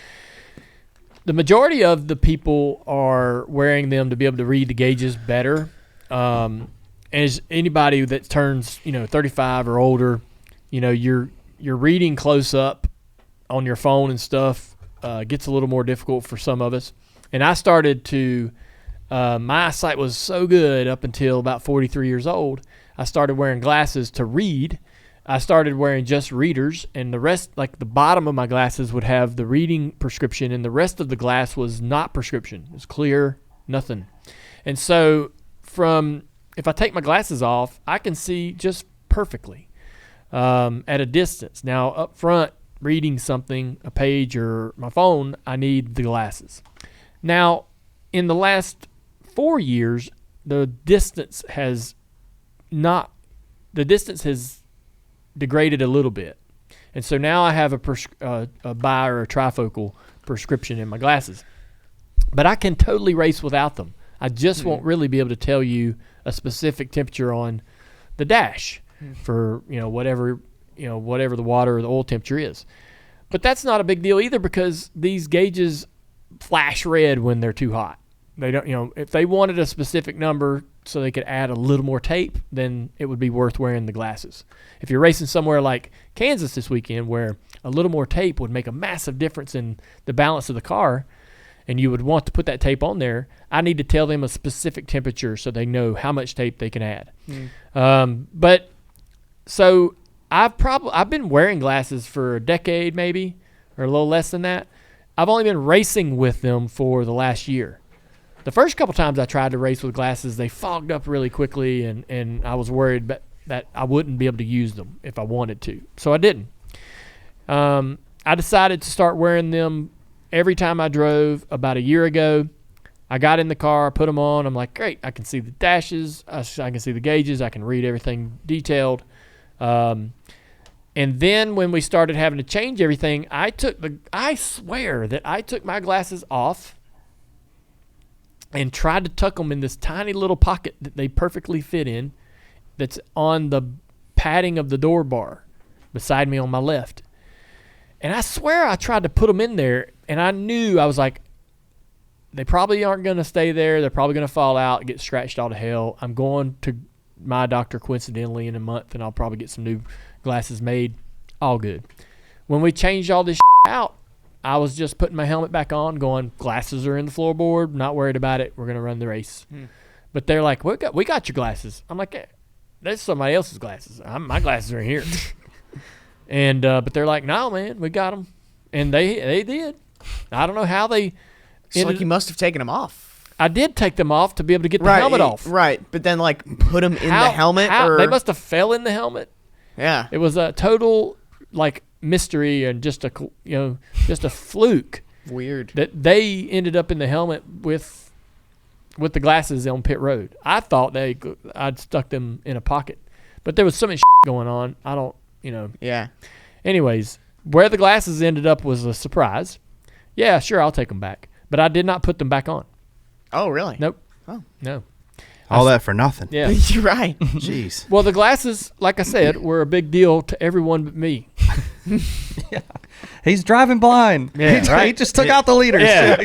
The majority of the people are wearing them to be able to read the gauges better. As anybody that turns 35 or older, you're reading close up on your phone and stuff gets a little more difficult for some of us. And I started to my eyesight was so good up until about 43 years old. I started wearing glasses to read. I started wearing just readers, and the rest, like the bottom of my glasses, would have the reading prescription, and the rest of the glass was not prescription. It was clear, nothing. And so if I take my glasses off, I can see just perfectly at a distance. Now, up front, reading something, a page or my phone, I need the glasses. Now, in the last 4 years, the distance has degraded a little bit. And so now I have a bi or a trifocal prescription in my glasses. But I can totally race without them. I just won't really be able to tell you a specific temperature on the dash for, whatever the water or the oil temperature is. But that's not a big deal either because these gauges flash red when they're too hot. They don't, if they wanted a specific number so they could add a little more tape, then it would be worth wearing the glasses. If you're racing somewhere like Kansas this weekend where a little more tape would make a massive difference in the balance of the car and you would want to put that tape on there, I need to tell them a specific temperature so they know how much tape they can add. So I've been wearing glasses for a decade maybe or a little less than that. I've only been racing with them for the last year. The first couple times I tried to race with glasses, they fogged up really quickly, and I was worried that I wouldn't be able to use them if I wanted to. So I didn't. I decided to start wearing them every time I drove about a year ago. I got in the car, put them on. I'm like, great, I can see the dashes. I can see the gauges. I can read everything detailed. And then when we started having to change everything, I swear that I took my glasses off and tried to tuck them in this tiny little pocket that they perfectly fit in that's on the padding of the door bar beside me on my left. And I swear I tried to put them in there, and I was like, they probably aren't going to stay there. They're probably going to fall out, get scratched all to hell. I'm going to my doctor coincidentally in a month, and I'll probably get some new glasses made. All good. When we changed all this out, I was just putting my helmet back on, going, glasses are in the floorboard, not worried about it. We're going to run the race. But they're like, we got your glasses. I'm like, that's somebody else's glasses. My glasses are in here. And but they're like, no, man, we got them. And they did. I don't know how they. It's like you must have taken them off. I did take them off to be able to get the helmet off. Right, but then put them in the helmet? Or? They must have fell in the helmet. Yeah. It was a total mystery and just a fluke. Weird. That they ended up in the helmet with the glasses on pit road. I thought I'd stuck them in a pocket, but there was so much going on. I don't, Yeah. Anyways, where the glasses ended up was a surprise. Yeah, sure, I'll take them back, but I did not put them back on. Oh, really? Nope. Oh. No. All that for nothing. Yeah. You're right. Jeez. Well, the glasses, like I said, were a big deal to everyone but me. Yeah. He's driving blind. Yeah, he just took out the leaders. Yeah.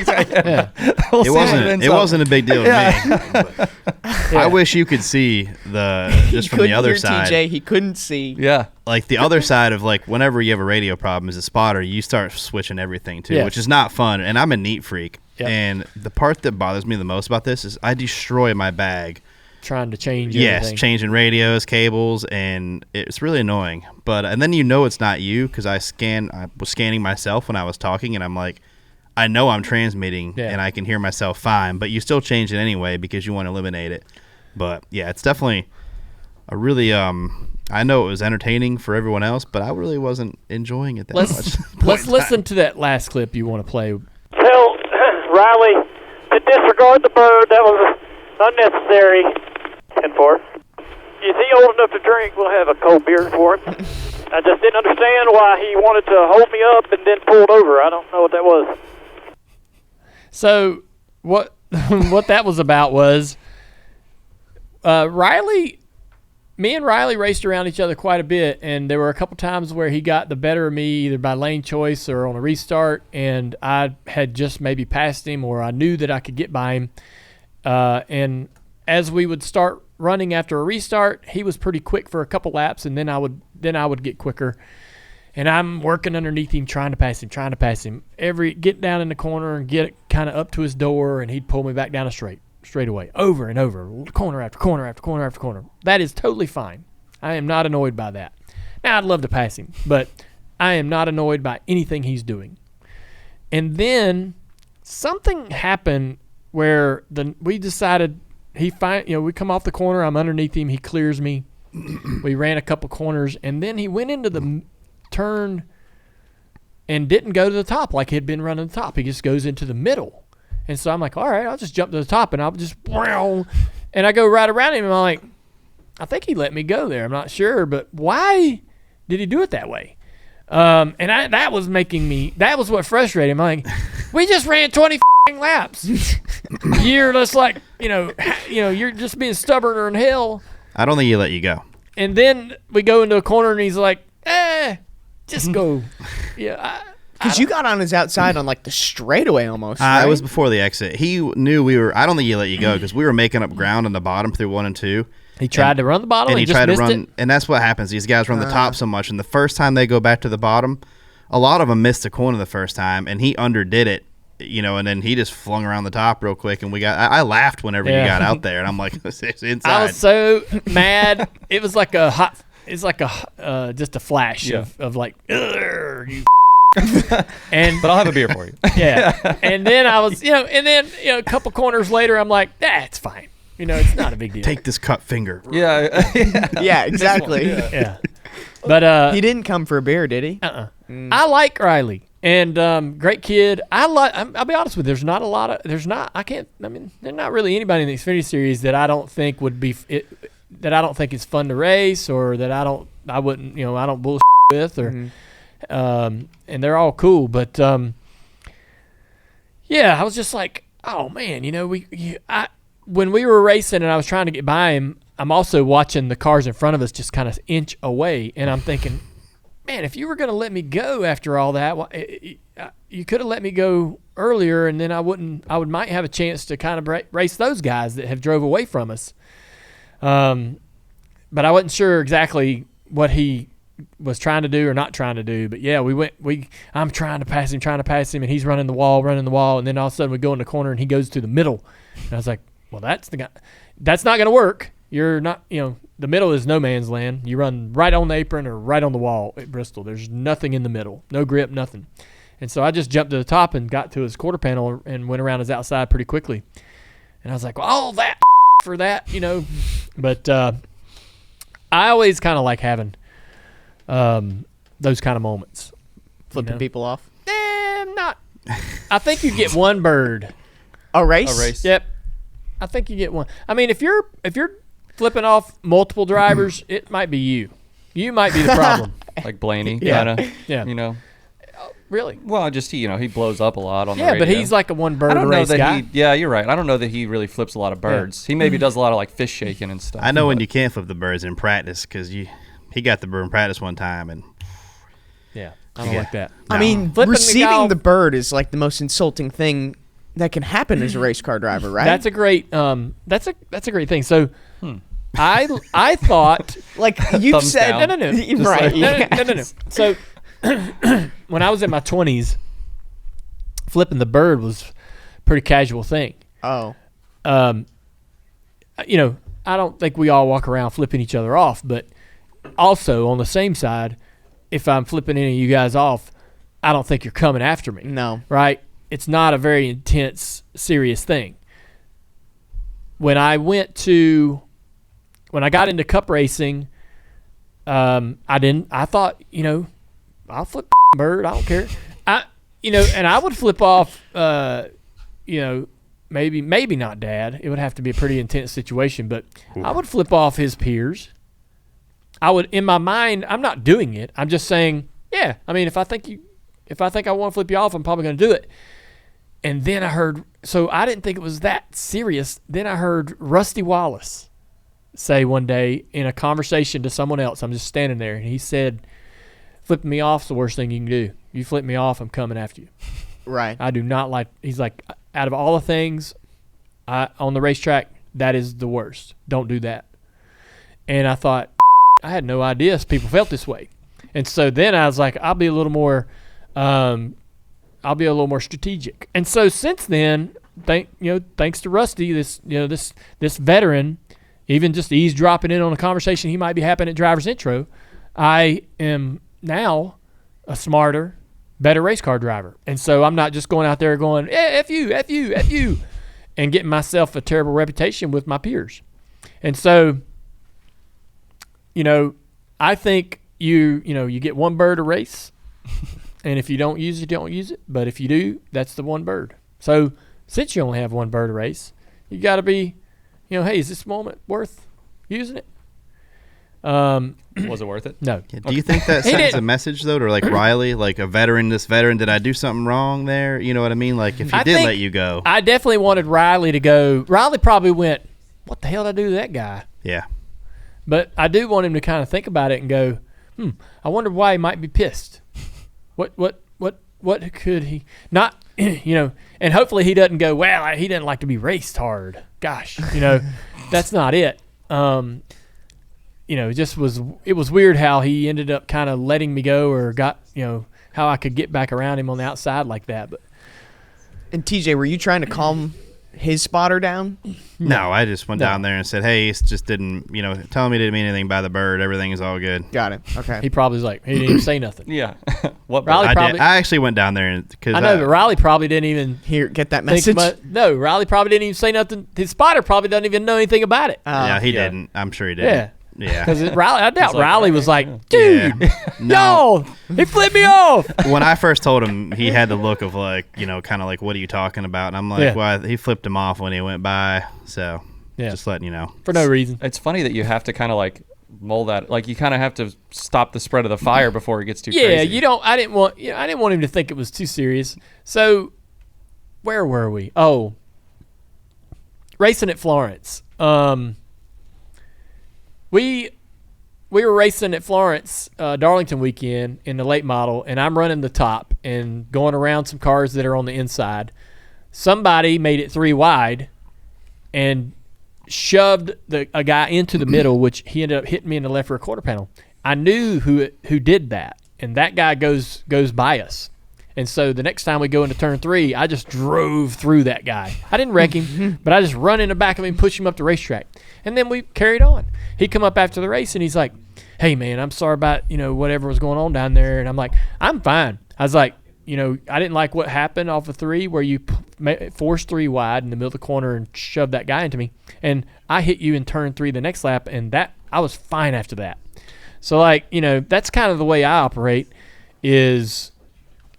It wasn't a big deal to me. But I wish you could see just from the other side. TJ, he couldn't see. Yeah. Like the other side of whenever you have a radio problem as a spotter, you start switching everything too, Yes. which is not fun. And I'm a neat freak. Yep. And the part that bothers me the most about this is I destroy my bag. Trying to change Yes, everything. changing radios, cables, and it's really annoying. But and then it's not you because I was scanning myself when I was talking, and I'm like, I know I'm transmitting and I can hear myself fine, but you still change it anyway because you want to eliminate it. But yeah, it's definitely a really I know it was entertaining for everyone else, but I really wasn't enjoying it that much. Let's listen to that last clip you want to play. Tell Riley to disregard the bird. That was unnecessary. 10-4. Is he old enough to drink? We'll have a cold beer for him. I just didn't understand why he wanted to hold me up and then pulled over. I don't know what that was. So what that was about was me and Riley raced around each other quite a bit, and there were a couple times where he got the better of me either by lane choice or on a restart, and I had just maybe passed him or I knew that I could get by him. And as we would start running after a restart, he was pretty quick for a couple laps, and then I would get quicker. And I'm working underneath him, trying to pass him. Get down in the corner and get kind of up to his door, and he'd pull me back down a straightaway, over and over, corner after corner after corner after corner. That is totally fine. I am not annoyed by that. Now, I'd love to pass him, but I am not annoyed by anything he's doing. And then something happened where we decided we come off the corner, I'm underneath him, he clears me. We ran a couple corners, and then he went into the turn and didn't go to the top like he'd been running the top. He just goes into the middle. And so I'm like, all right, I'll just jump to the top, and I'll just, and I go right around him, and I'm like, I think he let me go there. I'm not sure, but why did he do it that way? And that was what frustrated him. I'm like, we just ran 20 laps. You're just like, you're just being stubborner than hell. I don't think he let you go. And then we go into a corner, and he's like, just go. Yeah, Because you got on his outside on like the straightaway almost. Right? It was before the exit. He knew we were. I don't think he let you go because we were making up ground on the bottom through 1 and 2. He tried to run the bottom and he just tried missed to run, it. and that's what happens. These guys run the top so much, and the first time they go back to the bottom, a lot of them missed the corner the first time, and he underdid it. And then he just flung around the top real quick, and I laughed whenever he got out there, and I'm like, it's inside. I was so mad. It was like just a flash of like, you but I'll have a beer for you. Yeah. And then I was, a couple corners later, I'm like, it's fine. It's not a big deal. Take this cut finger. Yeah. Yeah, exactly. Yeah. But he didn't come for a beer, did he? I like Riley. And great kid. I'll be honest with you. There's not really anybody in the Xfinity series that I don't think would be that I don't think is fun to race, or that I don't bullshit with, or and they're all cool. But I was just like, oh man, when we were racing and I was trying to get by him, I'm also watching the cars in front of us just kind of inch away, and I'm thinking, man, if you were going to let me go after all that, you could have let me go earlier, and then might have a chance to kind of race those guys that have drove away from us. But I wasn't sure exactly what he was trying to do or not trying to do. But yeah, I'm trying to pass him, and he's running the wall, and then all of a sudden we go in the corner and he goes to the middle. And I was like, well, that's the guy. That's not going to work. You're not, the middle is no man's land. You run right on the apron or right on the wall at Bristol. There's nothing in the middle, no grip, nothing. And so I just jumped to the top and got to his quarter panel and went around his outside pretty quickly. And I was like, well, all that for that, But I always kind of like having those kind of moments. Flipping people off? Not. I think you get one bird. A race? Yep. I think you get one. I mean, if you're flipping off multiple drivers, it might be you. You might be the problem. Like Blaney, Yeah. kind of. Yeah. Really? Well, just he blows up a lot on the Yeah, radio. but he's like a one bird I don't know race that guy. yeah, you're right. I don't know that he really flips a lot of birds. He maybe does a lot of like fish shaking and stuff. I know when you can't flip the birds in practice because he got the bird in practice one time, and Yeah, I don't like that. I mean, Flipping the receiving guy the bird is like the most insulting thing that can happen as a race car driver, right? That's a great that's a great thing. So I thought like you've Thumbs said. down. no. Right. No. So when I was in my 20s, flipping the bird was a pretty casual thing. Oh. I don't think we all walk around flipping each other off, but also on the same side, if I'm flipping any of you guys off, I don't think you're coming after me. No. Right? It's not a very intense, serious thing. When I got into cup racing, I thought, I'll flip bird, I don't care. And I would flip off, maybe not Dad. It would have to be a pretty intense situation, but I would flip off his peers. I would, in my mind, I'm not doing it. I'm just saying, yeah. I mean, if I think I want to flip you off, I'm probably going to do it. And then I heard, so I didn't think it was that serious. Then I heard Rusty Wallace say one day in a conversation to someone else, I'm just standing there, and he said, flipping me off is the worst thing you can do. You flip me off, I'm coming after you. Right. I do not like, he's like, out of all the things on the racetrack, that is the worst. Don't do that. And I thought, I had no idea people felt this way. And so then I was like, I'll be a little more strategic. And so since then, thanks to Rusty, this veteran, even just eavesdropping in on a conversation he might be having at driver's intro, I am now a smarter, better race car driver. And so I'm not just going out there going, F you, and getting myself a terrible reputation with my peers. And so, I think you get one bird a race, And if you don't use it, don't use it. But if you do, that's the one bird. So since you only have one bird a race, you got to be, hey, is this moment worth using it? Was it worth it? No. Yeah, do you think that sends a message though to like Riley, like a veteran? This veteran, did I do something wrong there? You know what I mean? Like if he did let you go, I definitely wanted Riley to go. Riley probably went, "What the hell did I do to that guy?" yeah. But I do want him to kind of think about it and go, I wonder why he might be pissed. What could he not, and hopefully he doesn't go, well, he didn't like to be raced hard. Gosh, that's not it. It was weird how he ended up kind of letting me go or got, how I could get back around him on the outside like that. But And TJ, were you trying to calm his spotter down? No, I just went down there and said, hey, it just didn't, tell him he didn't mean anything by the bird. Everything is all good. Got it. Okay. he probably was like, he didn't even say nothing. Yeah. What? Riley I probably, did. I actually went down there because I know, but Riley probably didn't even Get that think message. no, Riley probably didn't even say nothing. His spotter probably doesn't even know anything about it. yeah, he Yeah. didn't. I'm sure he didn't. Yeah. Yeah. Because I doubt like, Riley was like, dude, Yeah. No. yo, he flipped me off. When I first told him, he had the look of like, kind of like, what are you talking about? And I'm like, Yeah. well, he flipped him off when he went by. So Yeah. just letting you know. For no reason. It's funny that you have to kind of like mold that. Like you kind of have to stop the spread of the fire before it gets too Yeah, crazy. I didn't want him to think it was too serious. So where were we? Oh, racing at Florence. We were racing at Florence Darlington weekend in the late model, and I'm running the top and going around some cars that are on the inside. Somebody made it 3 wide and shoved a guy into the middle, which he ended up hitting me in the left rear quarter panel. I knew who did that, and that guy goes by us. And so the next time we go into turn 3, I just drove through that guy. I didn't wreck him, but I just run in the back of him, push him up the racetrack. And then we carried on. He come up after the race, and he's like, hey, man, I'm sorry about, whatever was going on down there. And I'm like, I'm fine. I was like, I didn't like what happened off of 3 where you forced 3 wide in the middle of the corner and shoved that guy into me. And I hit you in turn 3 the next lap, and that I was fine after that. So, that's kind of the way I operate is –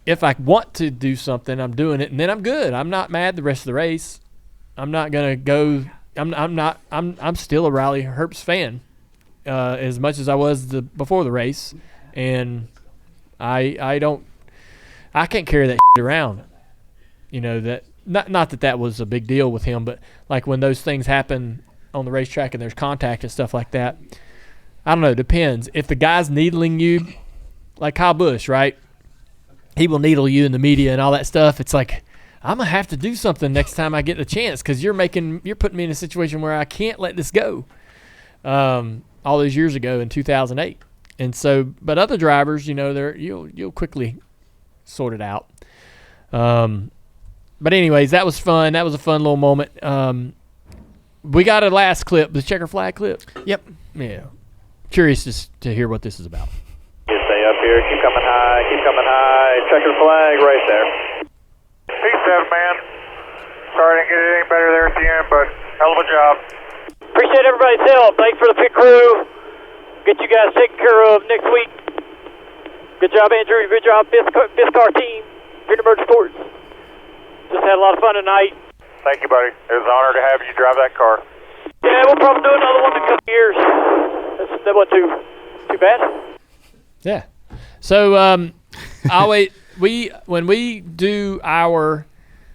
if I want to do something, I'm doing it, and then I'm good. I'm not mad the rest of the race. I'm not gonna go. I'm still a Riley Herbst fan, as much as I was before the race, and I can't carry that shit around. That not that was a big deal with him, but like when those things happen on the racetrack and there's contact and stuff like that. I don't know. Depends. If the guy's needling you, like Kyle Busch, right? He will needle you in the media and all that stuff. It's like, I'm going to have to do something next time I get a chance because you're putting me in a situation where I can't let this go all those years ago in 2008. And so, but other drivers, you'll quickly sort it out. But anyways, that was fun. That was a fun little moment. We got a last clip, the checker flag clip. Yep. Yeah. Curious to hear what this is about. Just stay up here, keep coming high, checker flag right there. P7, man. Sorry I didn't get it any better there at the end, but hell of a job. Appreciate everybody's help. Thanks for the pit crew. Get you guys taken care of next week. Good job, Andrew. Good job, Biscar team. Earnhardt Sports. Just had a lot of fun tonight. Thank you, buddy. It was an honor to have you drive that car. Yeah, we'll probably do another one in a couple years. That wasn't too bad. Yeah. So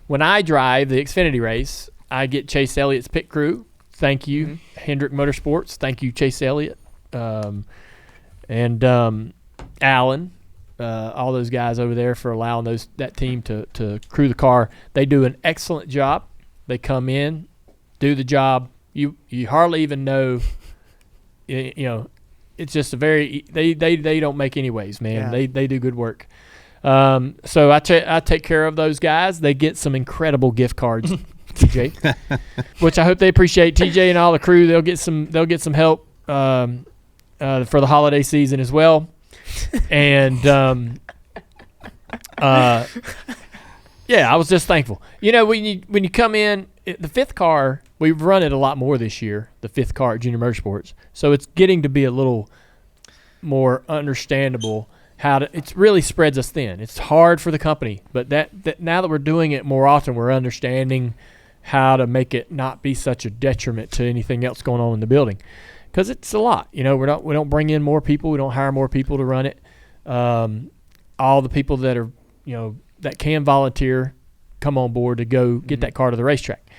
when I drive the Xfinity race, I get Chase Elliott's pit crew. Thank you, Hendrick Motorsports. Thank you, Chase Elliott, and Allen, all those guys over there for allowing that team to crew the car. They do an excellent job. They come in, do the job. You hardly even know, It's just they don't make any waves, man. Yeah. They do good work. So I take care of those guys. They get some incredible gift cards, TJ, which I hope they appreciate. TJ and all the crew, they'll get some help for the holiday season as well. And I was just thankful. When you come in, the 5th car, we've run it a lot more this year, the 5th car at Junior Motorsports. So it's getting to be a little more understandable it really spreads us thin. It's hard for the company, but that now that we're doing it more often, we're understanding how to make it not be such a detriment to anything else going on in the building, because it's a lot. We don't bring in more people, we don't hire more people to run it. All the people that are that can volunteer come on board to go get that car to the racetrack.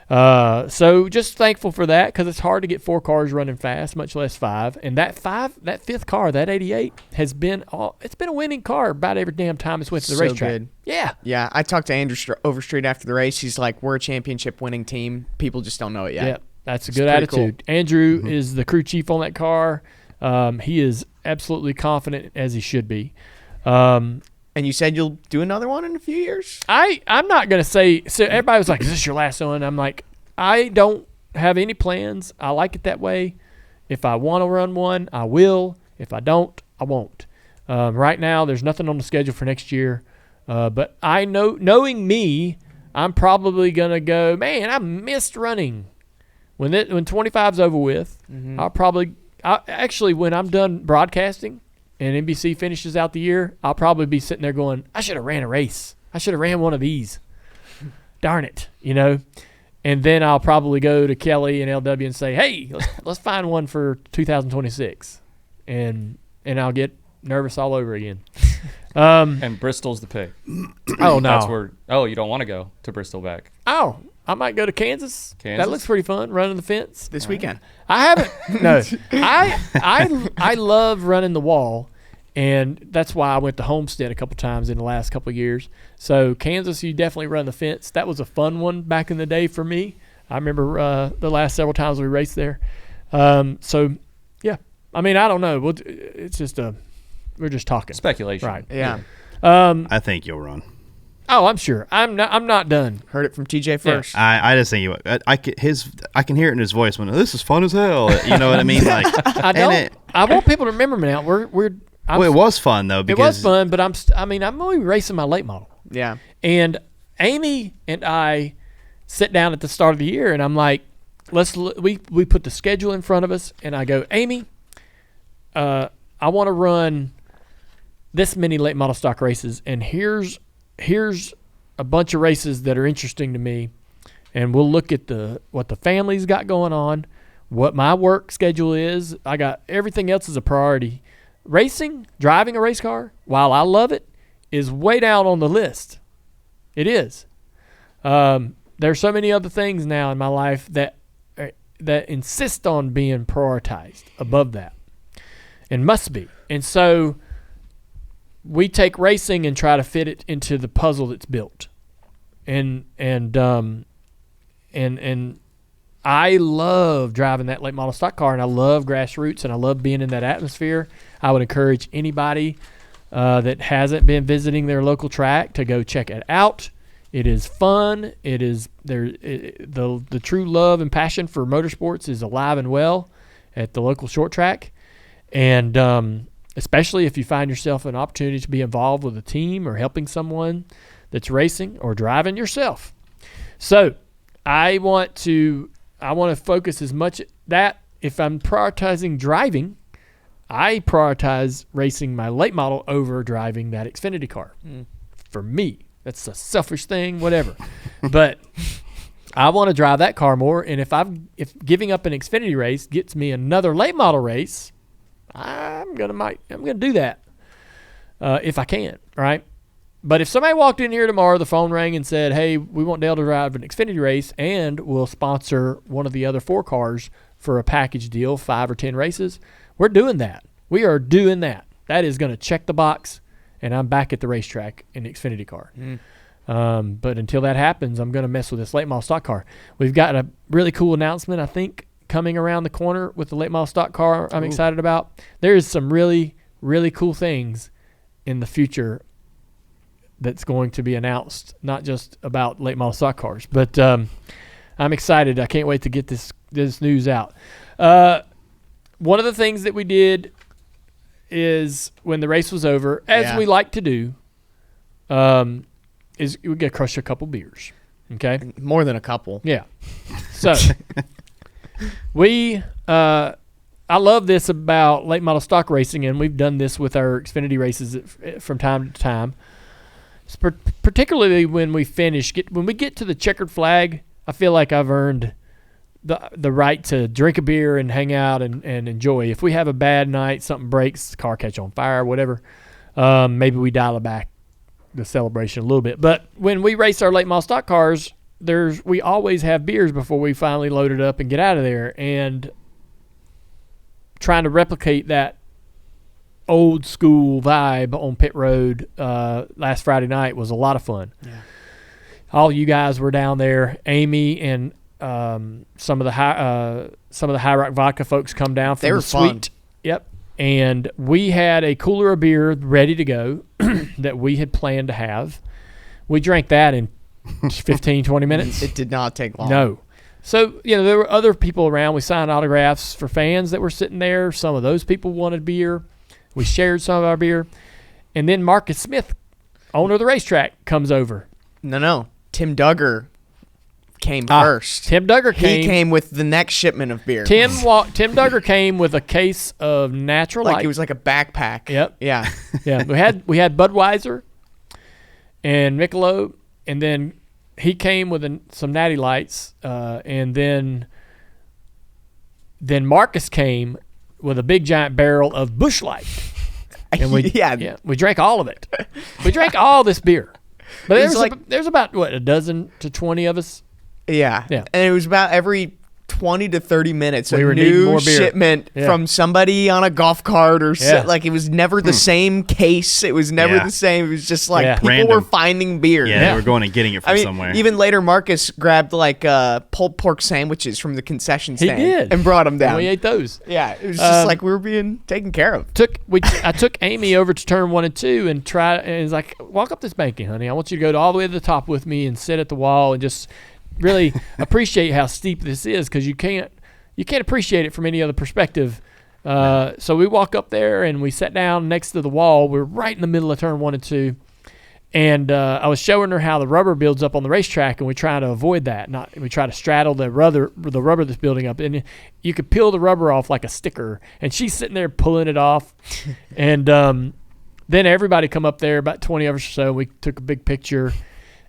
So just thankful for that, because it's hard to get 4 cars running fast, much less 5. And that 5th car, that 88, has been it's been a winning car about every damn time it's went to the racetrack. Good. Yeah. Yeah, I talked to Andrew Overstreet after the race. He's like, we're a championship winning team. People just don't know it yet. Yeah, that's a good attitude. Cool. Andrew is the crew chief on that car. He is absolutely confident, as he should be. And you said you'll do another one in a few years? I'm not going to say – so everybody was like, is this your last one? I'm like, I don't have any plans. I like it that way. If I want to run one, I will. If I don't, I won't. Right now, there's nothing on the schedule for next year. But I know, knowing me, I'm probably going to go, man, I missed running. When 25's over with, actually, when I'm done broadcasting – and NBC finishes out the year, I'll probably be sitting there going, I should have ran a race. I should have ran one of these. Darn it, And then I'll probably go to Kelly and LW and say, hey, let's find one for 2026. And I'll get nervous all over again. And Bristol's the pick. Oh, no. That's where. Oh, you don't want to go to Bristol back. Oh, I might go to Kansas. That looks pretty fun, running the fence. This weekend. I haven't. No. I love running the wall. And that's why I went to Homestead a couple times in the last couple of years. So Kansas, you definitely run the fence. That was a fun one back in the day for me. I remember the last several times we raced there. So, yeah. I mean, I don't know. It's just we're just talking. Speculation. Right. Yeah. I think you'll run. Oh, I'm sure. I'm not done. Heard it from TJ first. I just think I can hear it in his voice when this is fun as hell. You know what I mean? Like I want people to remember me now. It was fun though. Because it was fun, but I'm only racing my late model. Yeah. And Amy and I sit down at the start of the year, and I'm like, we put the schedule in front of us, and I go, Amy, I want to run this many late model stock races, and here's a bunch of races that are interesting to me, and we'll look at what the family's got going on, what my work schedule is. I got everything else as a priority. Racing, driving a race car, while I love it, is way down on the list. It is. There's so many other things now in my life that insist on being prioritized above that, and must be. And so we take racing and try to fit it into the puzzle that's built. And I love driving that late model stock car, and I love Grassroots, and I love being in that atmosphere. I would encourage anybody that hasn't been visiting their local track to go check it out. It is fun. It is the true love and passion for motorsports is alive and well at the local short track, and especially if you find yourself an opportunity to be involved with a team or helping someone that's racing or driving yourself. So I want to focus as much that if I'm prioritizing driving, I prioritize racing my late model over driving that Xfinity car. For me, that's a selfish thing, whatever. But I want to drive that car more, and if giving up an Xfinity race gets me another late model race, I'm gonna do that if I can, right? But if somebody walked in here tomorrow, the phone rang and said, hey, we want Dale to drive an Xfinity race, and we'll sponsor one of the other 4 cars for a package deal, 5 or 10 races, we're doing that. We are doing that. That is going to check the box, and I'm back at the racetrack in the Xfinity car. But until that happens, I'm going to mess with this late model stock car. We've got a really cool announcement, I think, coming around the corner with the late model stock car I'm excited about. There is some really, really cool things in the future that's going to be announced, not just about late model stock cars. But I'm excited. I can't wait to get this news out. One of the things that we did is when the race was over, as we like to do, is we get crush a couple beers. Okay? More than a couple. Yeah. So I I love this about late model stock racing, and we've done this with our Xfinity races from time to time. Particularly when we when we get to the checkered flag, I feel like I've earned the right to drink a beer and hang out and enjoy. If we have a bad night, something breaks, the car catch on fire, whatever, maybe we dial it back, the celebration a little bit. But when we race our late model stock cars, we always have beers before we finally load it up and get out of there. And trying to replicate that old school vibe on pit road last Friday night was a lot of fun. Yeah. All you guys were down there. Amy and some of the High Rock Vodka folks come down from the suite. Yep. And we had a cooler of beer ready to go that we had planned to have. We drank that in 15, 20 minutes. It did not take long. No. So, there were other people around. We signed autographs for fans that were sitting there. Some of those people wanted beer. We shared some of our beer. And then Marcus Smith, owner of the racetrack, comes over. No. Tim Duggar came first. Tim Duggar came. He came with the next shipment of beer. Tim Duggar came with a case of Natural Light. It was like a backpack. Yep. Yeah. Yeah. We had Budweiser and Michelob, and then he came with some Natty Lights, and then Marcus came with a big giant barrel of Busch Light. And we drank all of it. We drank all this beer. But there's about a dozen to 20 of us. Yeah. And it was about every 20 to 30 minutes we a were needing more new beer. shipment from somebody on a golf cart or it was never the same case. It was never the same. It was just people Random. were finding beer. Yeah, they were going and getting it from somewhere. Even later, Marcus grabbed pulled pork sandwiches from the concession stand. He did. And brought them down. And we ate those. Yeah, it was just like we were being taken care of. I took Amy over to turn 1 and 2 and it's like, walk up this banking, honey. I want you to go all the way to the top with me and sit at the wall and just really appreciate how steep this is, because you can't appreciate it from any other perspective. So we walk up there and we sat down next to the wall. We're right in the middle of turn 1 and 2. And I was showing her how the rubber builds up on the racetrack, and we try to avoid that. We try to straddle the rubber that's building up. And you could peel the rubber off like a sticker. And she's sitting there pulling it off. And then everybody come up there, about 20 of us or so. We took a big picture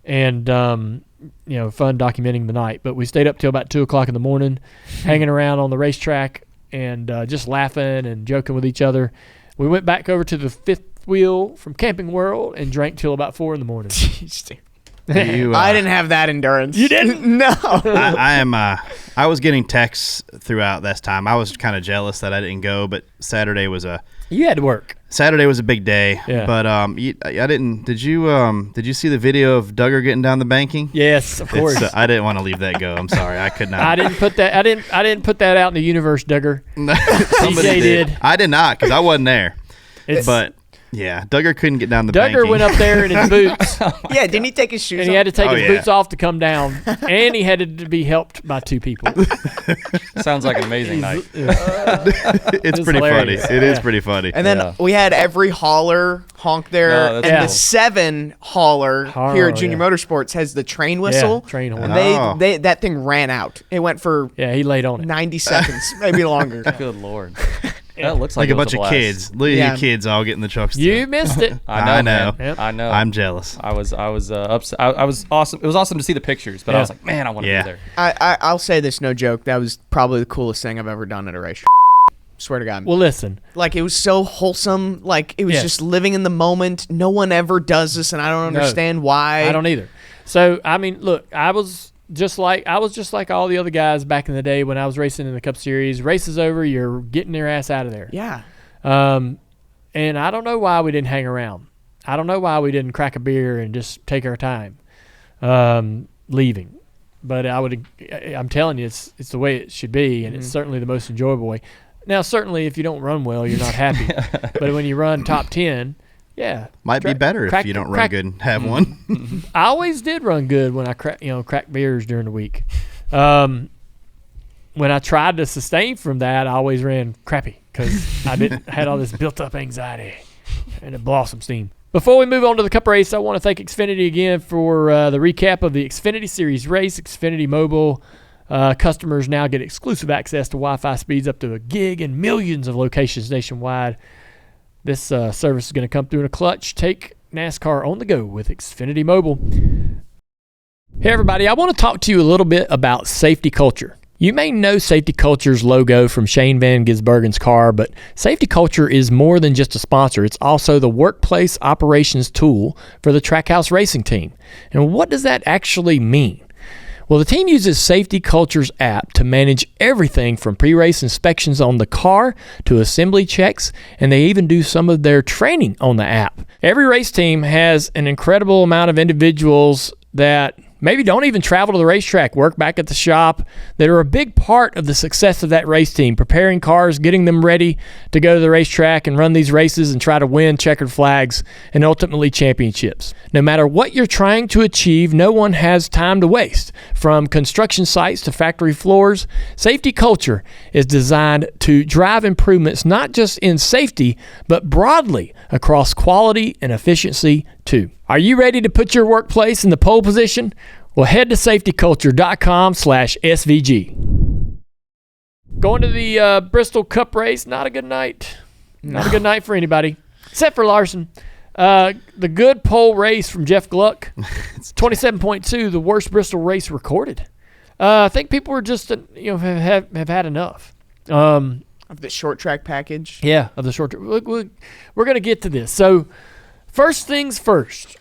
and fun documenting the night. But we stayed up till about 2 o'clock in the morning, hanging around on the racetrack and just laughing and joking with each other. We went back over to the fifth wheel from Camping World and drank till about 4 in the morning. I didn't have that endurance. You didn't? No. I was getting texts throughout this time. I was kind of jealous that I didn't go, but Saturday was You had to work. Saturday was a big day. Yeah. But I didn't. Did you see the video of Duggar getting down the banking? Yes, of course. I didn't want to leave that go. I'm sorry, I could not. I didn't put that out in the universe, Duggar. Somebody did. I did not, because I wasn't there. But yeah, Duggar couldn't get down the banking. Duggar went up there in his boots. Yeah, didn't he take his shoes off? And he had to take his boots off to come down. And he had to be helped by 2 people. Sounds like an amazing night. It's pretty hilarious. funny. It is pretty funny. And then we had every hauler honk there. No, and that's the 7 hauler here at Junior Motorsports has the train whistle. Yeah, train horn. And that thing ran out. It went for he laid on it. 90 seconds, maybe longer. Good Lord. That looks like a it was bunch of blast. kids. Look at you kids all getting the trucks. You missed it. I know. Yep. I know. I'm jealous. I was upset. I was awesome. It was awesome to see the pictures, but I was like, man, I want to be there. I'll say this, no joke. That was probably the coolest thing I've ever done at a race. Swear to God. Well, listen. Like, it was so wholesome. Like, it was just living in the moment. No one ever does this, and I don't understand why. I don't either. So, I mean, look, I was just like all the other guys back in the day when I was racing in the Cup Series. Race is over, you're getting your ass out of there. Yeah. And I don't know why we didn't hang around. I don't know why we didn't crack a beer and just take our time leaving. But I'm telling you, it's the way it should be, and it's certainly the most enjoyable way. Now, certainly, if you don't run well, you're not happy. But when you run top 10, might be better if you don't run good and have one. I always did run good when I crack beers during the week. When I tried to sustain from that, I always ran crappy because I had all this built-up anxiety and it blew some steam. Before we move on to the Cup race, I want to thank Xfinity again for the recap of the Xfinity Series race. Xfinity Mobile Customers now get exclusive access to Wi-Fi speeds up to 1 gig in millions of locations nationwide. This service is going to come through in a clutch. Take NASCAR on the go with Xfinity Mobile. Hey everybody, I want to talk to you a little bit about safety culture. You may know Safety Culture's logo from Shane Van Gisbergen's car, but Safety Culture is more than just a sponsor. It's also the workplace operations tool for the Trackhouse Racing team. And what does that actually mean? Well, the team uses Safety Culture's app to manage everything from pre-race inspections on the car to assembly checks, and they even do some of their training on the app. Every race team has an incredible amount of individuals that maybe don't even travel to the racetrack, work back at the shop, that are a big part of the success of that race team, preparing cars, getting them ready to go to the racetrack and run these races and try to win checkered flags and ultimately championships. No matter what you're trying to achieve, no one has time to waste. From construction sites to factory floors, Safety Culture is designed to drive improvements not just in safety, but broadly across quality and efficiency too. Are you ready to put your workplace in the pole position? Well, head to safetyculture.com/SVG. Going to the Bristol Cup race, not a good night. Not a good night for anybody, except for Larson. The good pole race from Jeff Gluck, 27.2, the worst Bristol race recorded. I think people were just, have had enough. Of the short track package? Yeah, of the short track. We're going to get to this. So, first things first,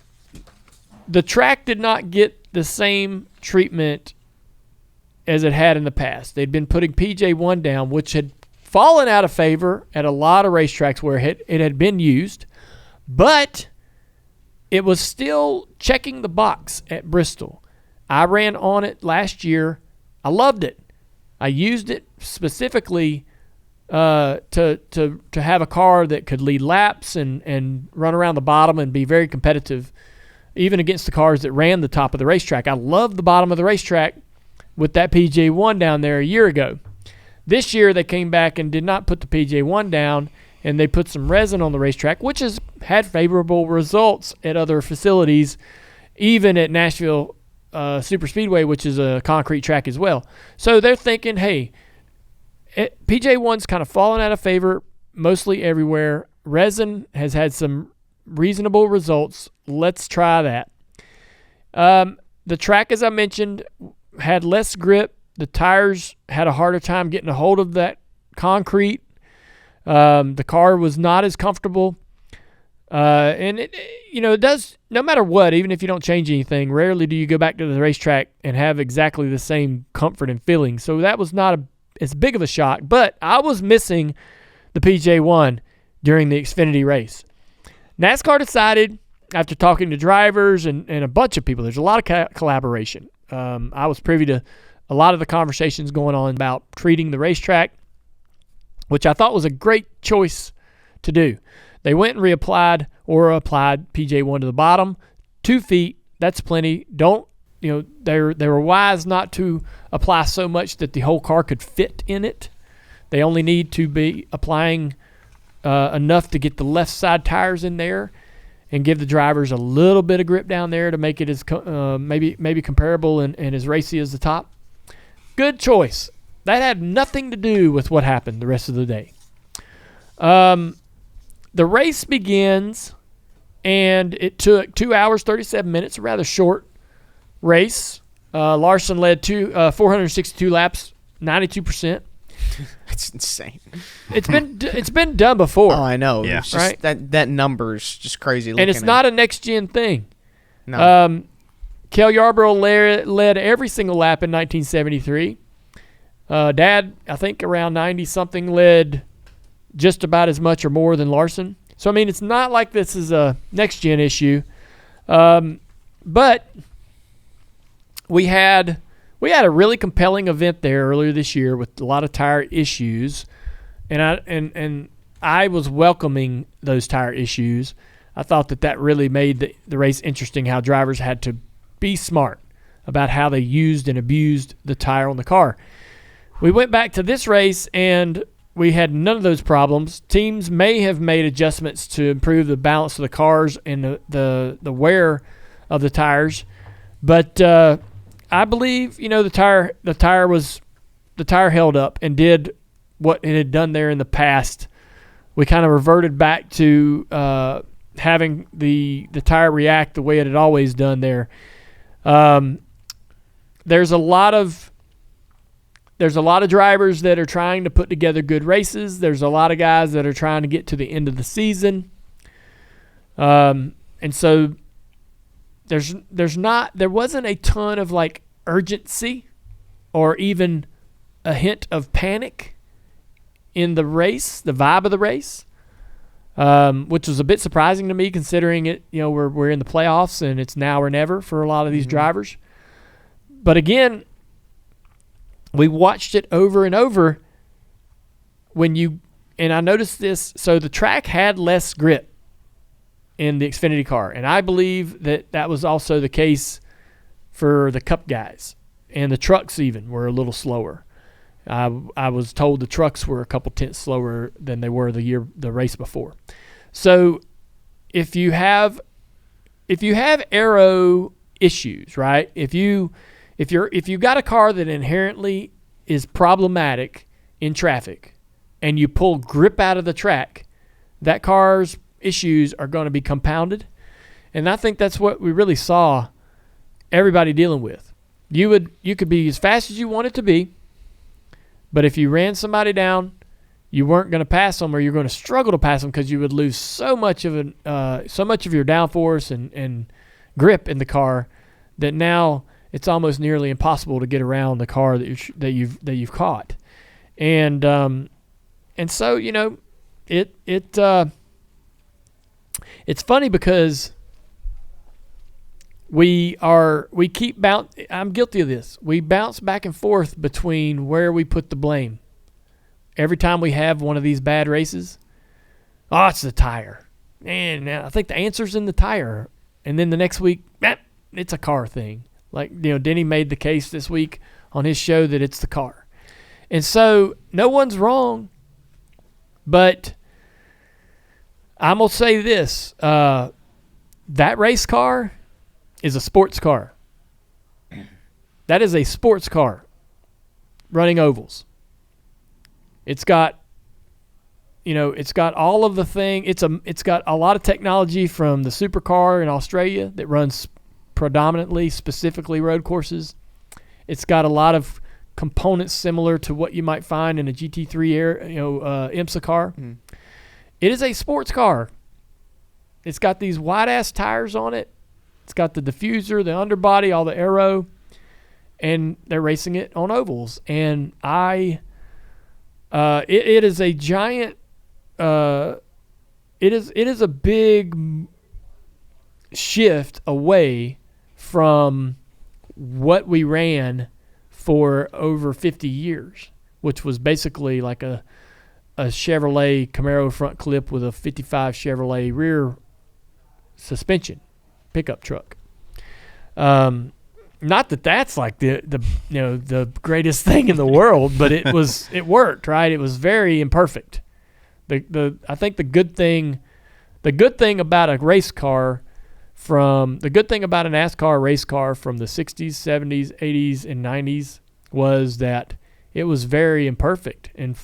the track did not get the same treatment as it had in the past. They'd been putting PJ1 down, which had fallen out of favor at a lot of racetracks where it had been used, but it was still checking the box at Bristol. I ran on it last year. I loved it. I used it specifically to have a car that could lead laps and run around the bottom and be very competitive, even against the cars that ran the top of the racetrack. I loved the bottom of the racetrack with that PJ1 down there a year ago. This year they came back and did not put the PJ1 down, and they put some resin on the racetrack, which has had favorable results at other facilities, even at Nashville Superspeedway, which is a concrete track as well. So they're thinking, hey, PJ1's kind of fallen out of favor mostly everywhere. Resin has had some reasonable results. Let's try that. The track, as I mentioned, had less grip. The tires had a harder time getting a hold of that concrete. The car was not as comfortable. And it does, no matter what, even if you don't change anything, rarely do you go back to the racetrack and have exactly the same comfort and feeling. So that was not as big of a shock, but I was missing the PJ1 during the Xfinity race. NASCAR decided, after talking to drivers and a bunch of people, there's a lot of collaboration. I was privy to a lot of the conversations going on about treating the racetrack, which I thought was a great choice to do. They went and applied PJ1 to the bottom. 2 feet, that's plenty. They were wise not to apply so much that the whole car could fit in it. They only need to be applying enough to get the left side tires in there and give the drivers a little bit of grip down there to make it as maybe comparable and as racy as the top. Good choice. That had nothing to do with what happened the rest of the day. The race begins, and it took 2 hours, 37 minutes, a rather short race. Larson led 462 laps, 92%. That's insane. It's been done before. Oh, I know. Yeah. It's just, right? That number's just crazy. And it's not a next-gen thing. No. Kel Yarborough led every single lap in 1973. Dad, I think around 90-something, led just about as much or more than Larson. So, I mean, it's not like this is a next-gen issue. But we had a really compelling event there earlier this year with a lot of tire issues, and I was welcoming those tire issues. I thought that really made the race interesting, how drivers had to be smart about how they used and abused the tire on the car. We went back to this race, and we had none of those problems. Teams may have made adjustments to improve the balance of the cars and the wear of the tires, but I believe, the tire held up and did what it had done there in the past. We kind of reverted back to having the tire react the way it had always done there. There's a lot of drivers that are trying to put together good races. There's a lot of guys that are trying to get to the end of the season. And so there wasn't a ton of like urgency or even a hint of panic in the race, the vibe of the race, which was a bit surprising to me considering it, we're in the playoffs and it's now or never for a lot of these drivers. But again, we watched it over and over and I noticed this, so the track had less grip in the Xfinity car, and I believe that was also the case for the Cup guys, and the trucks even were a little slower. I was told the trucks were a couple tenths slower than they were the race before. So if you have aero issues, right? If you got a car that inherently is problematic in traffic and you pull grip out of the track, that car's issues are going to be compounded. And I think that's what we really saw everybody dealing with. You could be as fast as you wanted to be, but if you ran somebody down, you weren't going to pass them, or you're going to struggle to pass them because you would lose so much of your downforce and grip in the car that now it's almost nearly impossible to get around the car that you've caught. And so it's funny because I'm guilty of this. We bounce back and forth between where we put the blame. Every time we have one of these bad races, it's the tire. And I think the answer's in the tire. And then the next week, it's a car thing. Like, Denny made the case this week on his show that it's the car. And so no one's wrong, but I'm going to say this. That race car is a sports car. That is a sports car running ovals. It's got all of the thing. It's got a lot of technology from the supercar in Australia that runs predominantly, specifically road courses. It's got a lot of components similar to what you might find in a GT3 IMSA car. Mm. It is a sports car. It's got these wide-ass tires on it. It's got the diffuser, the underbody, all the aero, and they're racing it on ovals. And it is a giant. It is a big shift away from what we ran for over 50 years, which was basically like a Chevrolet Camaro front clip with a 55 Chevrolet rear suspension pickup truck. Not that that's like the greatest thing in the world, but it worked, right? It was very imperfect. I think the good thing about a race car the good thing about a NASCAR race car from the 60s, 70s, 80s, and 90s was that it was very imperfect and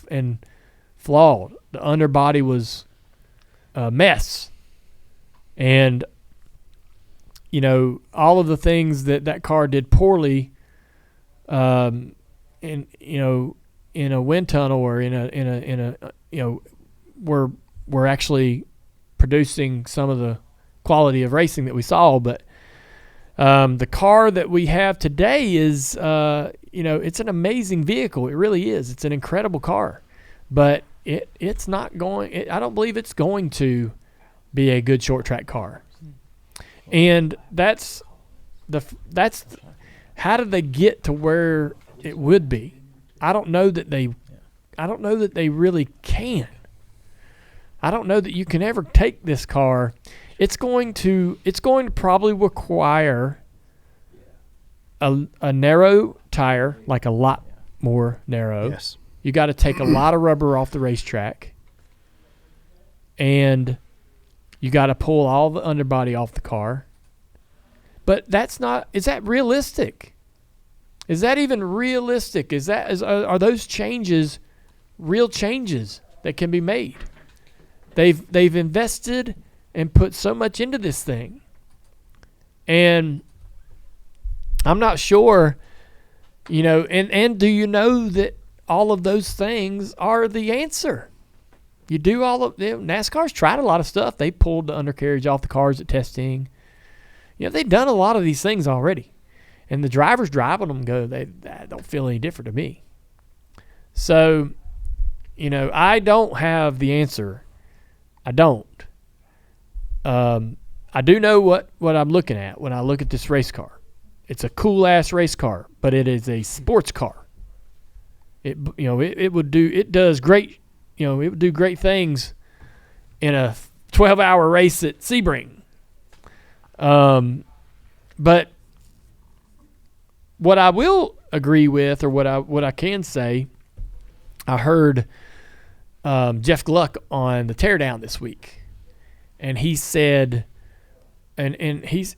flawed. The underbody was a mess. And, all of the things that car did poorly in a wind tunnel or we're actually producing some of the quality of racing that we saw. But the car that we have today is, it's an amazing vehicle. It really is. It's an incredible car. But it's not going. I don't believe it's going to be a good short track car. And that's how did they get to where it would be? I don't know that they really can. I don't know that you can ever take this car. It's going to probably require a narrow tire, like a lot more narrow. Yes. You got to take a lot of rubber off the racetrack, and you got to pull all the underbody off the car. But is that realistic? Is that even realistic? Are those changes real changes that can be made? They've invested and put so much into this thing. And I'm not sure, and do you know that all of those things are the answer? You do NASCAR's tried a lot of stuff. They pulled the undercarriage off the cars at testing. They've done a lot of these things already. And the drivers driving them that don't feel any different to me. So, I don't have the answer. I don't. I do know what I'm looking at when I look at this race car. It's a cool-ass race car, but it is a sports car. It would do great things in a 12-hour race at Sebring. But what I will agree with, or what I can say, I heard Jeff Gluck on the Teardown this week, and he said, and he's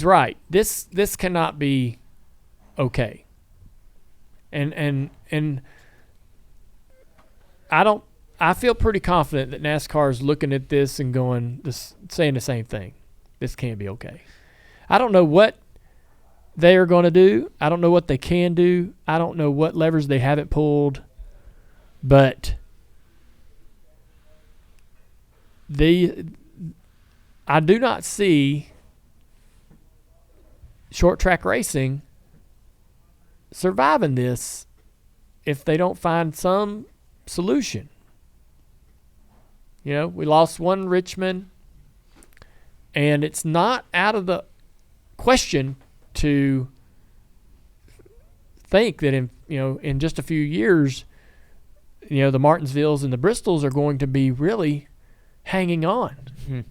right. This cannot be okay. And I feel pretty confident that NASCAR is looking at this and saying the same thing. This can't be okay. I don't know what they are going to do. I don't know what they can do. I don't know what levers they haven't pulled. But I do not see short track racing surviving this if they don't find some solution. We lost one Richmond, and it's not out of the question to think that in just a few years, the Martinsvilles and the Bristols are going to be really hanging on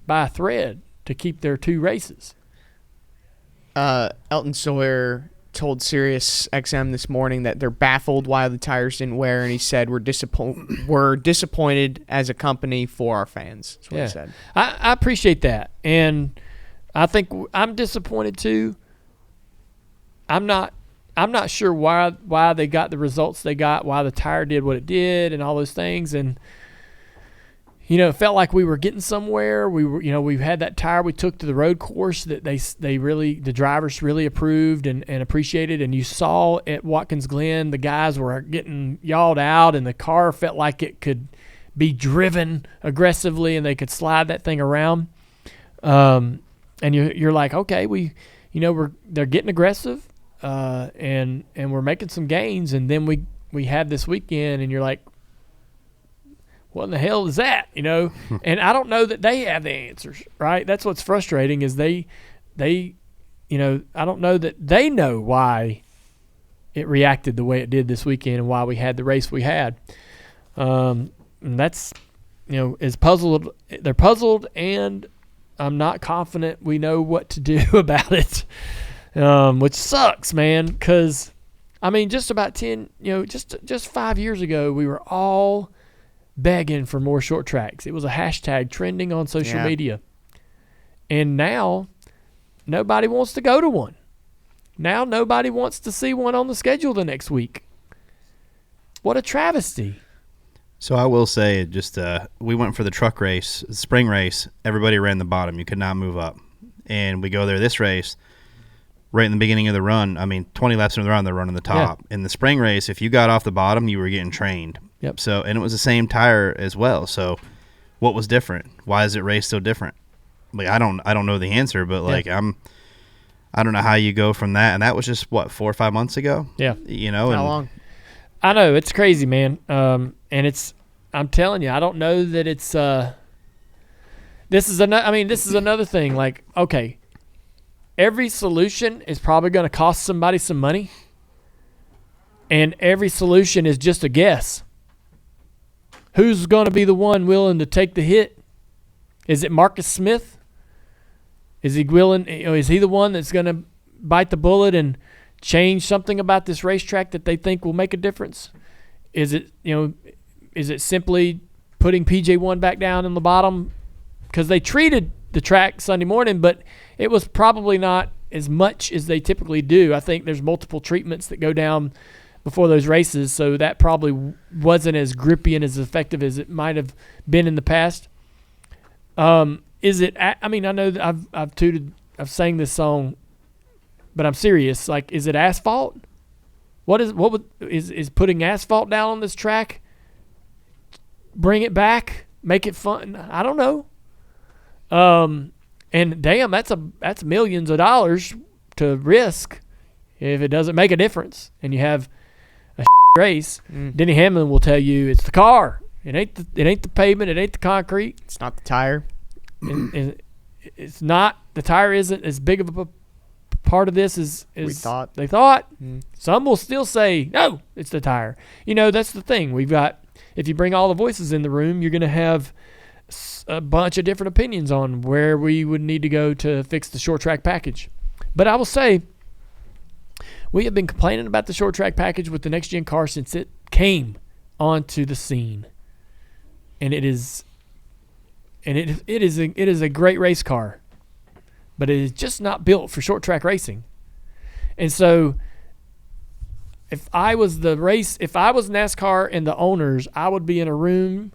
by a thread to keep their two races. Elton Sawyer told Sirius XM this morning that they're baffled why the tires didn't wear, and he said we're disappointed as a company for our fans. That's what he said. I appreciate that, and I think I'm disappointed too. I'm not sure why they got the results they got, why the tire did what it did, and all those things, and it felt like we were getting somewhere. We had that tire we took to the road course that the drivers really approved and appreciated. And you saw at Watkins Glen, the guys were getting yawed out, and the car felt like it could be driven aggressively, and they could slide that thing around. And you're like, okay, they're getting aggressive, and we're making some gains. And then we have this weekend, and you're like, what in the hell is that? And I don't know that they have the answers, right? That's what's frustrating is they I don't know that they know why it reacted the way it did this weekend and why we had the race we had. And that's, is puzzled. They're puzzled, and I'm not confident we know what to do about it, which sucks, man, because, just about 5 years ago, we were all begging for more short tracks. It was a hashtag trending on social media. And now nobody wants to go to one. Now nobody wants to see one on the schedule the next week. What a travesty. So I will say, we went for the truck race, the spring race. Everybody ran the bottom. You could not move up. And we go there this race, right in the beginning of the run. 20 laps in the run, they're running the top. Yeah. In the spring race, if you got off the bottom, you were getting trained. Yep. So, and it was the same tire as well. So, what was different? Why is it raced so different? I don't know the answer, but I don't know how you go from that. And that was just 4 or 5 months ago. Yeah. How long? I know, it's crazy, man. And I'm telling you, I don't know that it's. This is another thing. Okay, every solution is probably going to cost somebody some money, and every solution is just a guess. Who's going to be the one willing to take the hit? Is it Marcus Smith? Is he willing? Is he the one that's going to bite the bullet and change something about this racetrack that they think will make a difference? Is it simply putting PJ1 back down in the bottom? Because they treated the track Sunday morning, but it was probably not as much as they typically do. I think there's multiple treatments that go down before those races, so that probably wasn't as grippy and as effective as it might have been in the past. Is it? I mean, I know that I've sang this song, but I'm serious. Like, is it asphalt? Is putting asphalt down on this track? Bring it back, make it fun. I don't know. And damn, that's millions of dollars to risk if it doesn't make a difference. And you have a race. Denny Hamlin will tell you it's the car. It ain't the pavement. It ain't the concrete. It's not the tire. And it's not. The tire isn't as big of a part of this as We thought. they thought. Some will still say no, it's the tire. That's the thing. We've got. If you bring all the voices in the room, you're going to have a bunch of different opinions on where we would need to go to fix the short track package. But I will say, we have been complaining about the short track package with the next gen car since it came onto the scene, and it is a great race car, but it is just not built for short track racing. And so, if I was NASCAR and the owners, I would be in a room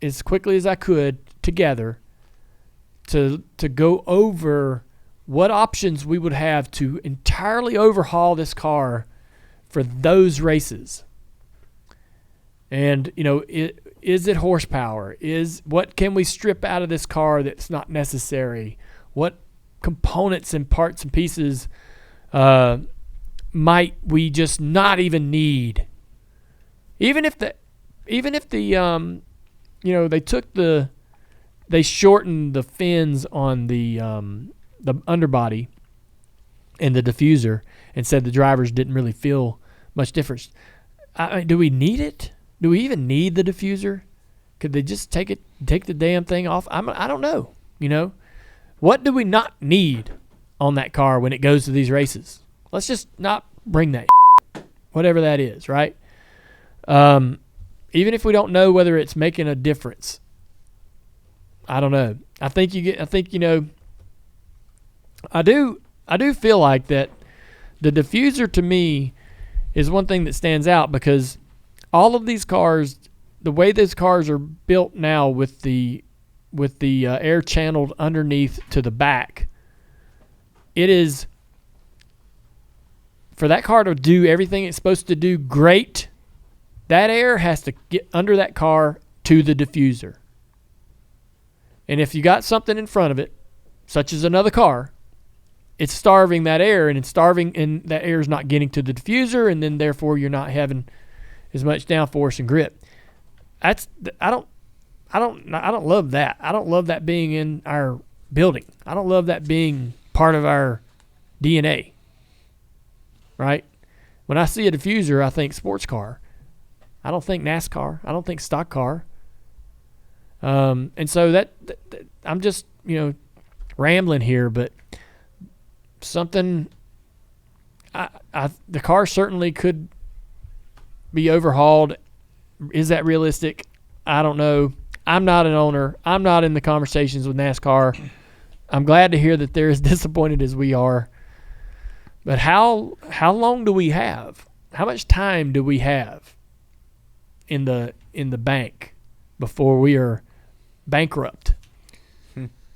as quickly as I could together to go over what options we would have to entirely overhaul this car for those races. And, is it horsepower? What can we strip out of this car that's not necessary? What components and parts and pieces might we just not even need? Even if they shortened the fins on the underbody and the diffuser and said the drivers didn't really feel much difference. Do we need it? Do we even need the diffuser? Could they just take the damn thing off? I don't know. What do we not need on that car when it goes to these races? Let's just not bring that, whatever that is, right? Even if we don't know whether it's making a difference, I don't know. I do feel like that the diffuser to me is one thing that stands out, because all of these cars, the way those cars are built now with the air channeled underneath to the back, it is, for that car to do everything it's supposed to do great, that air has to get under that car to the diffuser. And if you got something in front of it, such as another car, it's starving that air, and that air is not getting to the diffuser, and then therefore you're not having as much downforce and grip. I don't love that. I don't love that being in our building. I don't love that being part of our DNA. Right? When I see a diffuser, I think sports car. I don't think NASCAR. I don't think stock car. And so that I'm just, rambling here, but something, the car certainly could be overhauled. Is that realistic? I don't know. I'm not an owner. I'm not in the conversations with NASCAR. I'm glad to hear that they're as disappointed as we are. But how long do we have? How much time do we have in the bank before we are bankrupt?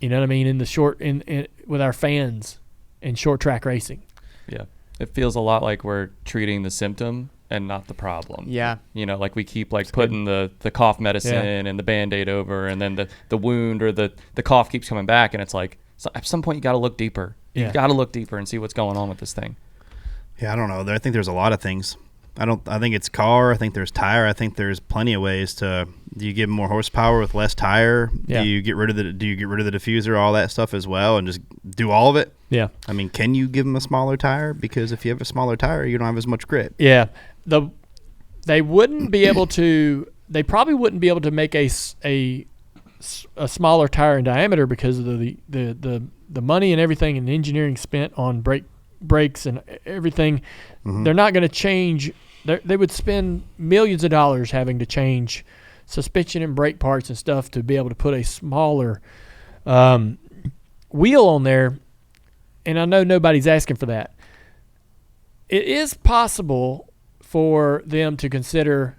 You know what I mean? In the short with our fans in short track racing. Yeah. It feels a lot like we're treating the symptom and not the problem. Yeah. Like we keep putting the cough medicine and the Band-Aid over, and then the wound or the cough keeps coming back, and it's like, so at some point you got to look deeper. You've got to look deeper and see what's going on with this thing. Yeah, I don't know. I think there's a lot of things. I think it's car. I think there's tire. I think there's plenty of ways to. Do you give more horsepower with less tire? Yeah. Do you get rid of the diffuser, all that stuff as well, and just do all of it? Yeah. I mean, can you give them a smaller tire? Because if you have a smaller tire, you don't have as much grip. Yeah. They wouldn't be able to. They probably wouldn't be able to make a smaller tire in diameter because of the money and everything and engineering spent on brakes and everything. Mm-hmm. They're not going to change. They would spend millions of dollars having to change suspension and brake parts and stuff to be able to put a smaller wheel on there. and I know nobody's asking for that, it is possible for them to consider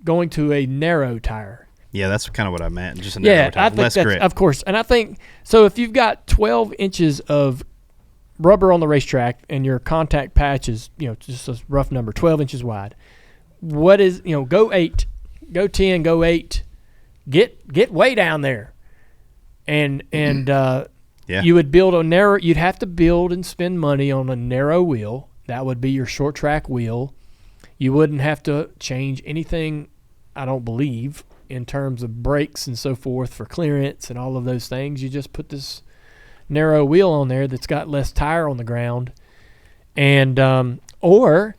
going to a narrow tire. Yeah, that's kind of what I meant. Just a narrow tire, I think less that's, grip. of course. And I think, so if you've got 12 inches of rubber on the racetrack and your contact patch is, just a rough number, 12 inches wide, what is, go 8, go 10, go 8, get way down there. And you would build a narrow, you'd have to build and spend money on a narrow wheel. That would be your short track wheel. You wouldn't have to change anything, I don't believe, in terms of brakes and so forth for clearance and all of those things. You just put this narrow wheel on there that's got less tire on the ground. And, or,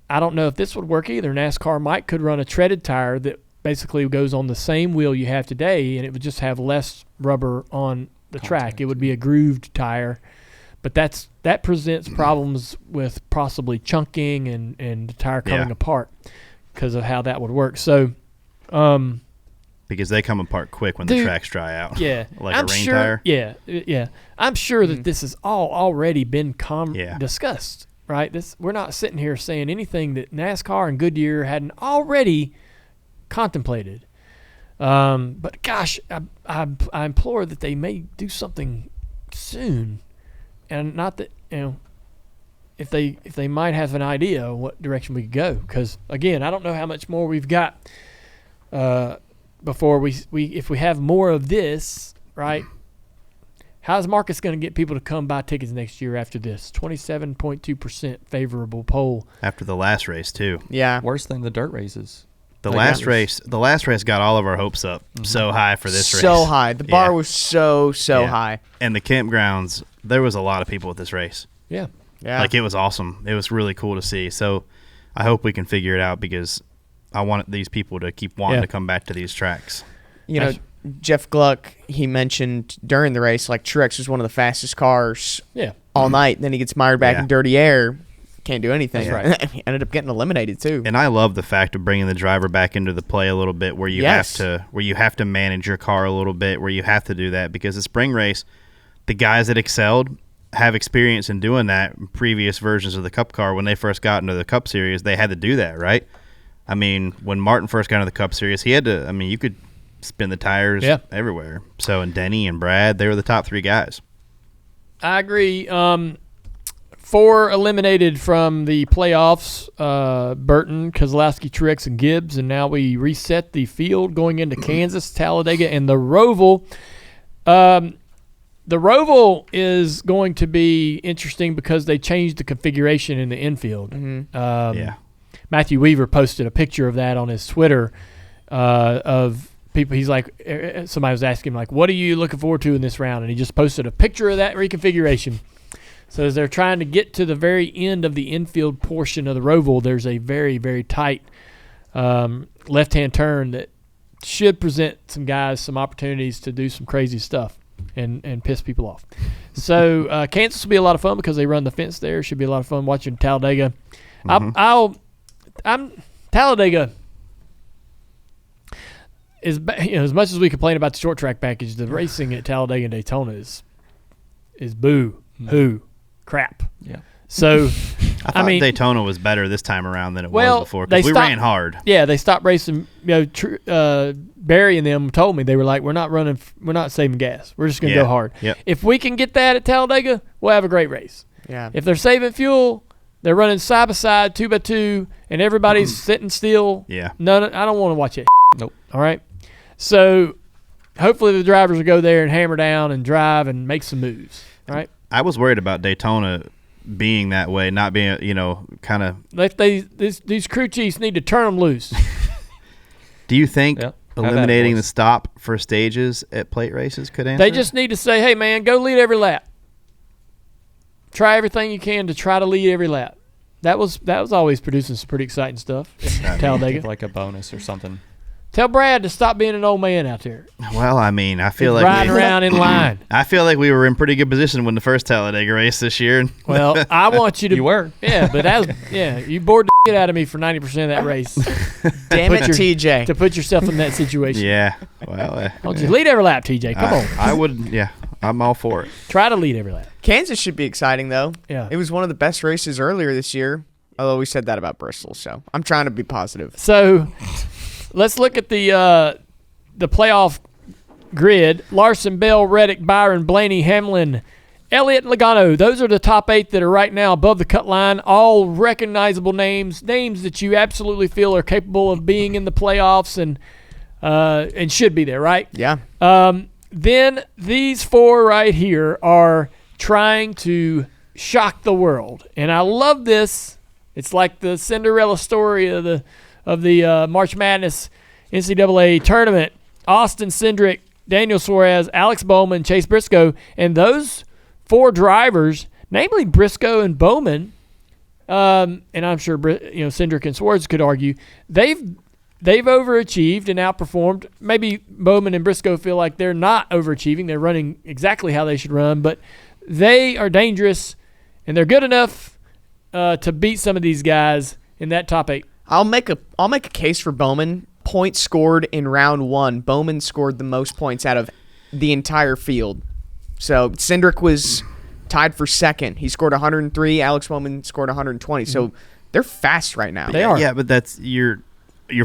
I don't know if this would work either. NASCAR could run a treaded tire that basically goes on the same wheel you have today, and it would just have less rubber on the track. It would be a grooved tire. But that presents problems with possibly chunking and the tire coming apart because of how that would work. So, because they come apart quick when the tracks dry out. Yeah, like I'm a rain sure, tire. Yeah. I'm sure that this has already been discussed. Right? We're not sitting here saying anything that NASCAR and Goodyear hadn't already contemplated. But gosh, I implore that they may do something soon. And not that, if they might have an idea of what direction we could go. Because, again, I don't know how much more we've got before if we have more of this, right? How's Marcus going to get people to come buy tickets next year after this? 27.2% favorable poll. After the last race, too. Yeah. Worse than the dirt races. The last race got all of our hopes up so high for this race. So high. The bar was so high. And the campgrounds, there was a lot of people at this race. Yeah. Like, it was awesome. It was really cool to see. So I hope we can figure it out because I want these people to keep wanting to come back to these tracks. Jeff Gluck, he mentioned during the race, like, Truex was one of the fastest cars all night. Then he gets mired back in dirty air. Can't do anything. That's right. He ended up getting eliminated too. And I love the fact of bringing the driver back into the play a little bit, where you have to manage your car a little bit, where you have to do that, because the spring race, the guys that excelled have experience in doing that. In previous versions of the Cup car, when they first got into the Cup Series, they had to do that, right? I mean, when Martin first got into the Cup Series, he had to. I mean, you could spin the tires everywhere. So, and Denny and Brad, they were the top three guys. I agree. 4 eliminated from the playoffs, Burton, Keselowski, Truex, and Gibbs, and now we reset the field going into Kansas, Talladega, and the Roval. The Roval is going to be interesting because they changed the configuration in the infield. Matthew Weaver posted a picture of that on his Twitter of people. He's like, somebody was asking him, like, what are you looking forward to in this round? And he just posted a picture of that reconfiguration. So as they're trying to get to the very end of the infield portion of the Roval, there's a very, very tight left-hand turn that should present some guys some opportunities to do some crazy stuff and piss people off. So Kansas will be a lot of fun because they run the fence there. Should be a lot of fun watching Talladega. Talladega. As much as we complain about the short track package, the racing at Talladega and Daytona is boo-hoo. Crap. Yeah. So, I thought Daytona was better this time around than it was before, because we ran hard. Yeah, they stopped racing. Barry and them told me, they were like, we're not saving gas. We're just going to go hard. Yep. If we can get that at Talladega, we'll have a great race. Yeah. If they're saving fuel, they're running side by side, 2x2, and everybody's sitting still. Yeah. No, I don't want to watch it. Nope. All right. So, hopefully the drivers will go there and hammer down and drive and make some moves. All right. I was worried about Daytona being that way, not being, kind of. These crew chiefs need to turn them loose. Do you think eliminating the stop for stages at plate races could answer? They just need to say, hey, man, go lead every lap. Try everything you can to try to lead every lap. That was always producing some pretty exciting stuff at Talladega. Like a bonus or something. Tell Brad to stop being an old man out there. Well, I mean, I feel like riding around in line. I feel like we were in pretty good position when the first Talladega race this year. Well, I want you to. You were. Yeah, but you bored the shit out of me for 90% of that race. Damn it, TJ. To put yourself in that situation. Yeah. Well, don't you lead every lap, TJ? Come on. I would. Yeah. I'm all for it. Try to lead every lap. Kansas should be exciting, though. Yeah. It was one of the best races earlier this year, although we said that about Bristol, so I'm trying to be positive. So let's look at the playoff grid. Larson, Bell, Reddick, Byron, Blaney, Hamlin, Elliott, and Logano. Those are the top 8 that are right now above the cut line. All recognizable names that you absolutely feel are capable of being in the playoffs and should be there, right? Yeah. Then these 4 right here are trying to shock the world, and I love this. It's like the Cinderella story of the March Madness NCAA tournament. Austin Cindric, Daniel Suarez, Alex Bowman, Chase Briscoe, and those 4 drivers, namely Briscoe and Bowman, and I'm sure Cindric and Suarez could argue, they've overachieved and outperformed. Maybe Bowman and Briscoe feel like they're not overachieving. They're running exactly how they should run, but they are dangerous, and they're good enough to beat some of these guys in that top 8. I'll make a case for Bowman. Points scored in round 1. Bowman scored the most points out of the entire field. So Cindric was tied for second. He scored 103. Alex Bowman scored 120. So they're fast right now. They are. Yeah, but that's you're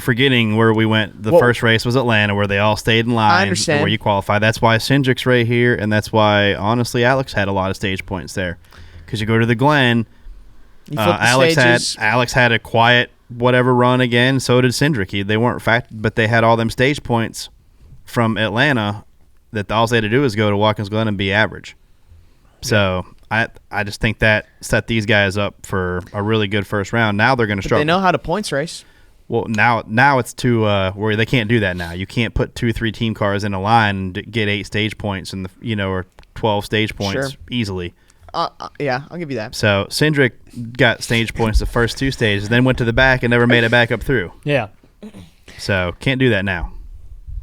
forgetting where we went. The first race was Atlanta, where they all stayed in line. I understand. Where you qualified. That's why Cindric's right here, and that's why, honestly, Alex had a lot of stage points there. Because you go to the Glen, You flip the stages. Alex had a quiet whatever run again. So did Cindric. They weren't but they had all them stage points from Atlanta that all they had to do is go to Watkins Glen and be average. So I just think that set these guys up for a really good first round. Now they're going to struggle. They know how to points race. Well, now it's to where they can't do that now. You can't put 2-3 team cars in a line and get 8 stage points and or 12 stage points Sure. easily. Yeah, I'll give you that. So Cindric got stage points the first 2 stages, then went to the back and never made it back up through. Yeah. So can't do that now.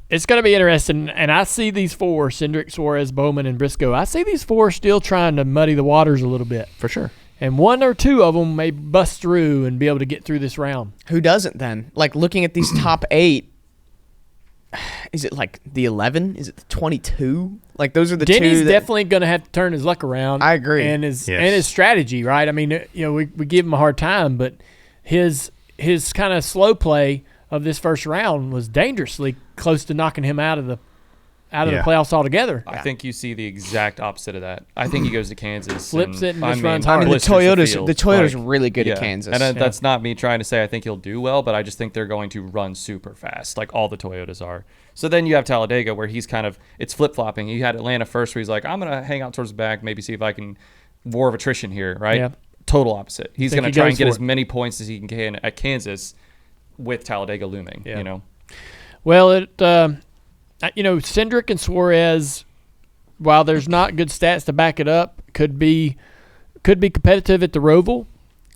It's going to be interesting, and I see these 4, Cindric, Suarez, Bowman, and Briscoe. I see these 4 still trying to muddy the waters a little bit. For sure. And 1 or 2 of them may bust through and be able to get through this round. Who doesn't then? Like looking at these top 8, is it like the 11? Is it the 22? Like those are the Denny's 2 that definitely going to have to turn his luck around. I agree. And his strategy, right? I mean, we give him a hard time, but his kind of slow play of this first round was dangerously close to knocking him out of the playoffs altogether. I think you see the exact opposite of that. I think he goes to Kansas, Flips it and just runs I hard. mean, the blisters Toyota's field. really good Yeah. at Kansas. And that's not me trying to say I think he'll do well, but I just think they're going to run super fast, like all the Toyotas are. So then you have Talladega, where he's it's flip-flopping. He had Atlanta first, where he's like, I'm going to hang out towards the back, maybe see if I can war of attrition here, right? Yeah. Total opposite. He's going to he try goes and get for as it. many points as he can at Kansas with Talladega looming, Yeah. Well, Cindric and Suarez, while there's not good stats to back it up, could be competitive at the Roval.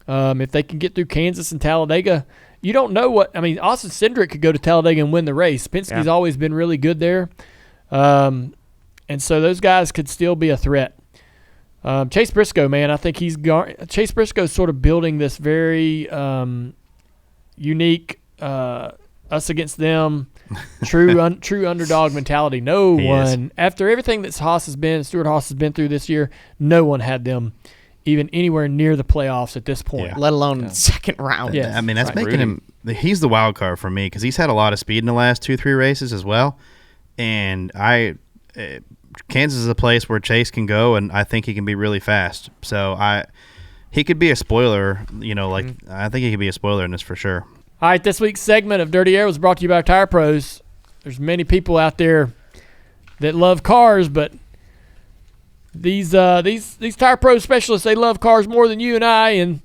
If they can get through Kansas and Talladega, you don't know Austin Cindric could go to Talladega and win the race. Penske's always been really good there. And so those guys could still be a threat. Chase Briscoe, man, I think Chase Briscoe's sort of building this very unique us against them, true underdog mentality. No one, after everything that Stuart Haas has been through this year, no one had them even anywhere near the playoffs at this point. Yeah. let alone in the second round. Yeah. I mean, that's making him – he's the wild card for me because he's had a lot of speed in the last 2-3 races as well. And Kansas is a place where Chase can go, and I think he can be really fast. So he could be a spoiler, I think he could be a spoiler in this for sure. All right, this week's segment of Dirty Air was brought to you by Tire Pros. There's many people out there that love cars, but these Tire Pro specialists, they love cars more than you and I, and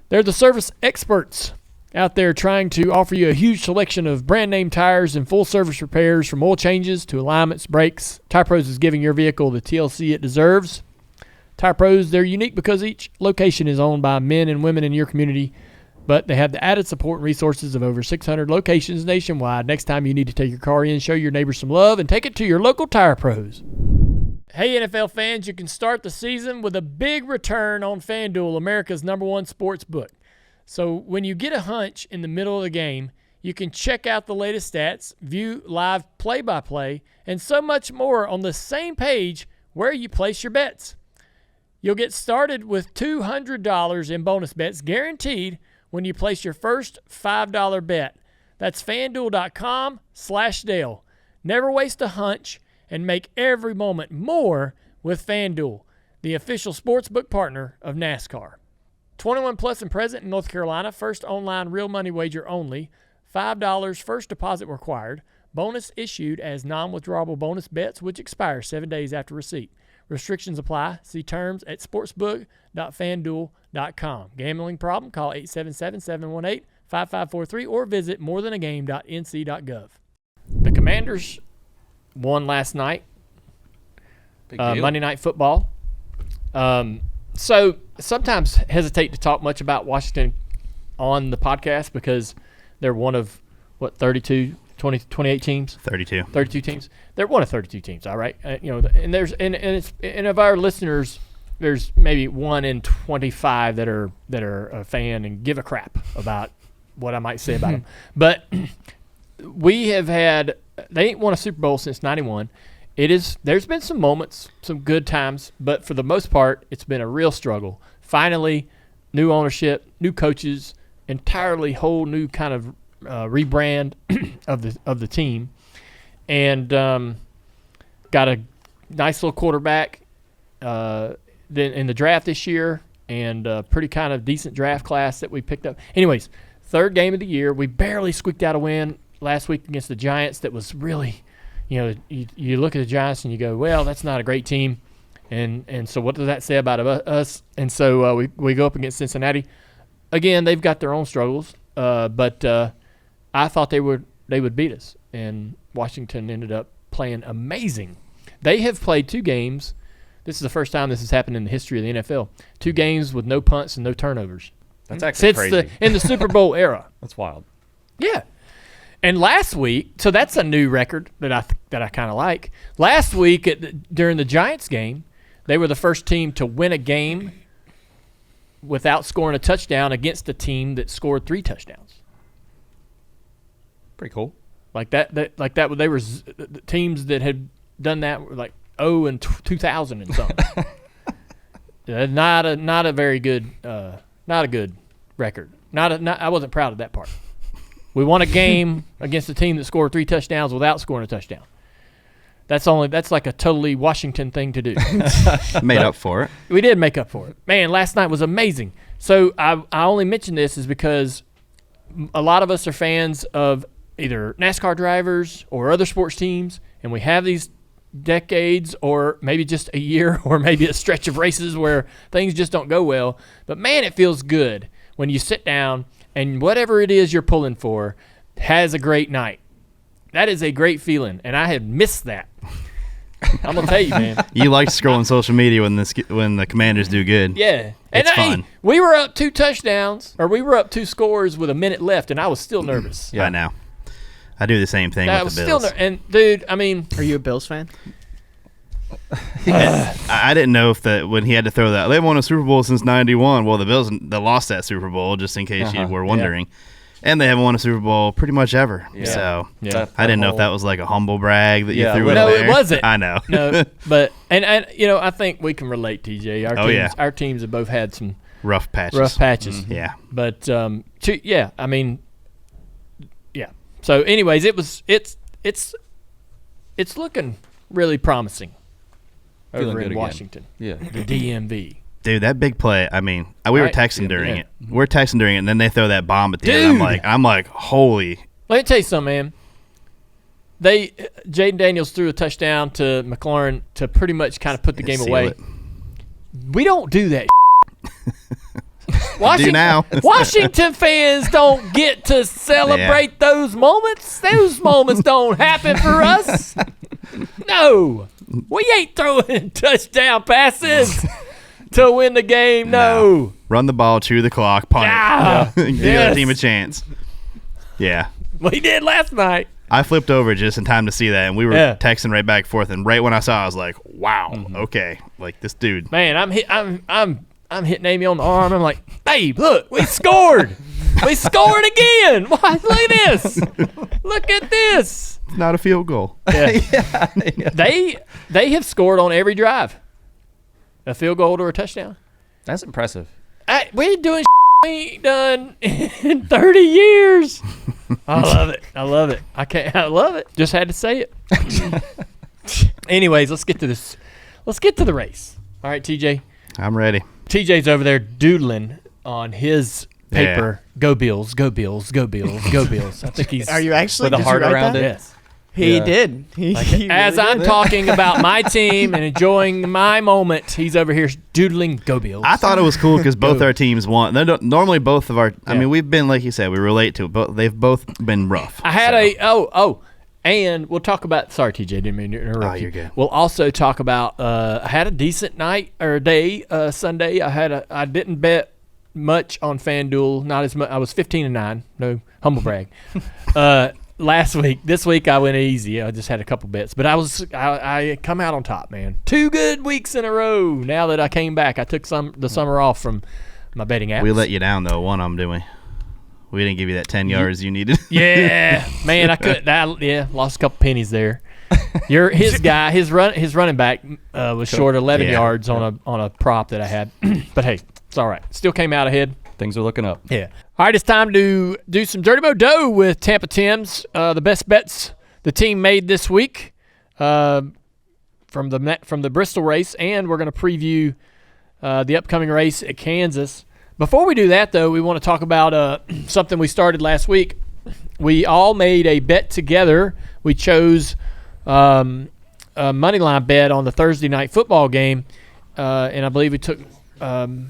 they're the service experts out there trying to offer you a huge selection of brand name tires and full service repairs from oil changes to alignments, brakes. Tire Pros is giving your vehicle the TLC it deserves. Tire Pros, they're unique because each location is owned by men and women in your community, but they have the added support and resources of over 600 locations nationwide. Next time you need to take your car in, show your neighbors some love, and take it to your local Tire Pros. Hey, NFL fans, you can start the season with a big return on FanDuel, America's #1 sports book. So when you get a hunch in the middle of the game, you can check out the latest stats, view live play-by-play, and so much more on the same page where you place your bets. You'll get started with $200 in bonus bets guaranteed when you place your first $5 bet. That's FanDuel.com/Dale. Never waste a hunch and make every moment more with FanDuel, the official sportsbook partner of NASCAR. 21 plus and present in North Carolina. First online real money wager only. $5 first deposit required. Bonus issued as non-withdrawable bonus bets, which expire 7 days after receipt. Restrictions apply. See terms at sportsbook.fanduel.com. Gambling problem? Call 877-718-5543 or visit morethanagame.nc.gov. The Commanders won last night. Big deal. Monday Night Football. So sometimes hesitate to talk much about Washington on the podcast because they're one of, 28 teams? 32. 32 teams. They're one of 32 teams, all right? And of our listeners, there's maybe 1 in 25 that are a fan and give a crap about what I might say about them. But they ain't won a Super Bowl since 91. There's been some moments, some good times, but for the most part, it's been a real struggle. Finally, new ownership, new coaches, entirely whole new kind of rebrand of the team, and got a nice little quarterback then in the draft this year, and a pretty kind of decent draft class that we picked up. Anyways, third game of the year, we barely squeaked out a win last week against the Giants. That was really, you look at the Giants and you go, well, that's not a great team, and so what does that say about us? And so we go up against Cincinnati. Again, they've got their own struggles, but I thought they would beat us, and Washington ended up playing amazing. They have played 2 games. This is the first time this has happened in the history of the NFL. 2 games with no punts and no turnovers. That's actually crazy. In the Super Bowl era. That's wild. Yeah. And last week, so that's a new record that I kind of like. Last week during the Giants game, they were the first team to win a game without scoring a touchdown against a team that scored 3 touchdowns. Pretty cool. Like that. They were teams that had done that were like 0 and 2000 and something. Not a very good, not a good record. I wasn't proud of that part. We won a game against a team that scored 3 touchdowns without scoring a touchdown. That's like a totally Washington thing to do. Made up for it. We did make up for it. Man, last night was amazing. So I only mention this is because a lot of us are fans of either NASCAR drivers or other sports teams, and we have these decades or maybe just a year or maybe a stretch of races where things just don't go well. But, man, it feels good when you sit down and whatever it is you're pulling for has a great night. That is a great feeling, and I had missed that. I'm going to tell you, man. You like scrolling social media when the Commanders do good. Yeah. It's fun. We were up 2 touchdowns, or we were up 2 scores with a minute left, and I was still nervous. Yeah, I know. I do the same thing with the Bills. And, dude, I mean. Are you a Bills fan? I didn't know if when he had to throw that. They won a Super Bowl since 91. Well, the Bills, they lost that Super Bowl, just in case you were wondering. Yeah. And they haven't won a Super Bowl pretty much ever. Yeah. So I didn't know if that was like a humble brag that you threw in there. No, it wasn't. I know. No, but and I think we can relate, TJ. Our teams have both had some rough patches. Mm-hmm. Yeah. But I mean, yeah. So, anyways, it's looking really promising over in Washington. Yeah. The DMV. Dude, that big play, I mean, we were texting during it. We're texting during it, and then they throw that bomb at the end. I'm like, holy. Let me tell you something, man. Jaden Daniels threw a touchdown to McLaurin to pretty much kind of put the game away. We don't do that. Washington fans don't get to celebrate those moments. Those moments don't happen for us. No. We ain't throwing touchdown passes to win the game. No. Run the ball, chew the clock, punt it. Give the other team a chance. Yeah. We did last night. I flipped over just in time to see that, and we were texting right back and forth. And right when I saw it, I was like, "Wow, okay, like this dude." Man, I'm hitting Amy on the arm. I'm like, "Babe, look, we scored! We scored again! Look at this! Look at this!" not a field goal. Yeah. They have scored on every drive. A field goal or a touchdown. That's impressive. We're doing we ain't done in 30 years. I love it. I love it. I love it. Just had to say it. Anyways, let's get to this. Let's get to the race. All right, TJ. I'm ready. TJ's over there doodling on his paper. Yeah. Go Bills, go Bills, go Bills, go Bills. I think he's Are you actually with a did you heart write around that? it? Yes. He Yeah. did. He As really I'm did. talking about my team and enjoying my moment, he's over here doodling go Bills. I thought it was cool because both our teams won. Normally, both of our. I Yeah. mean, we've been like you said, we relate to it, but they've both been rough. I had so. and we'll talk about. Sorry, TJ, didn't mean to interrupt Oh, you. you're good. We'll also talk about. I had a decent night or day Sunday. I didn't bet much on FanDuel. Not as much. I was 15-9. No humble brag. Last week, this week I went easy. I just had a couple bets, but I come out on top, man. 2 good weeks in a row. Now that I came back, I took the summer off from my betting apps. We let you down though. One of them, didn't we? We didn't give you that 10 yards you needed. Yeah, man, I couldn't. Lost a couple pennies there. His running back was short 11 Yeah. yards on a prop that I had, but hey, it's all right. Still came out ahead. Things are looking up. Yeah. All right, it's time to do some Dirty Mo Dough with Tampa Tim's. The best bets the team made this week from the Bristol race, and we're going to preview the upcoming race at Kansas. Before we do that, though, we want to talk about something we started last week. We all made a bet together. We chose a moneyline bet on the Thursday night football game, and I believe we took The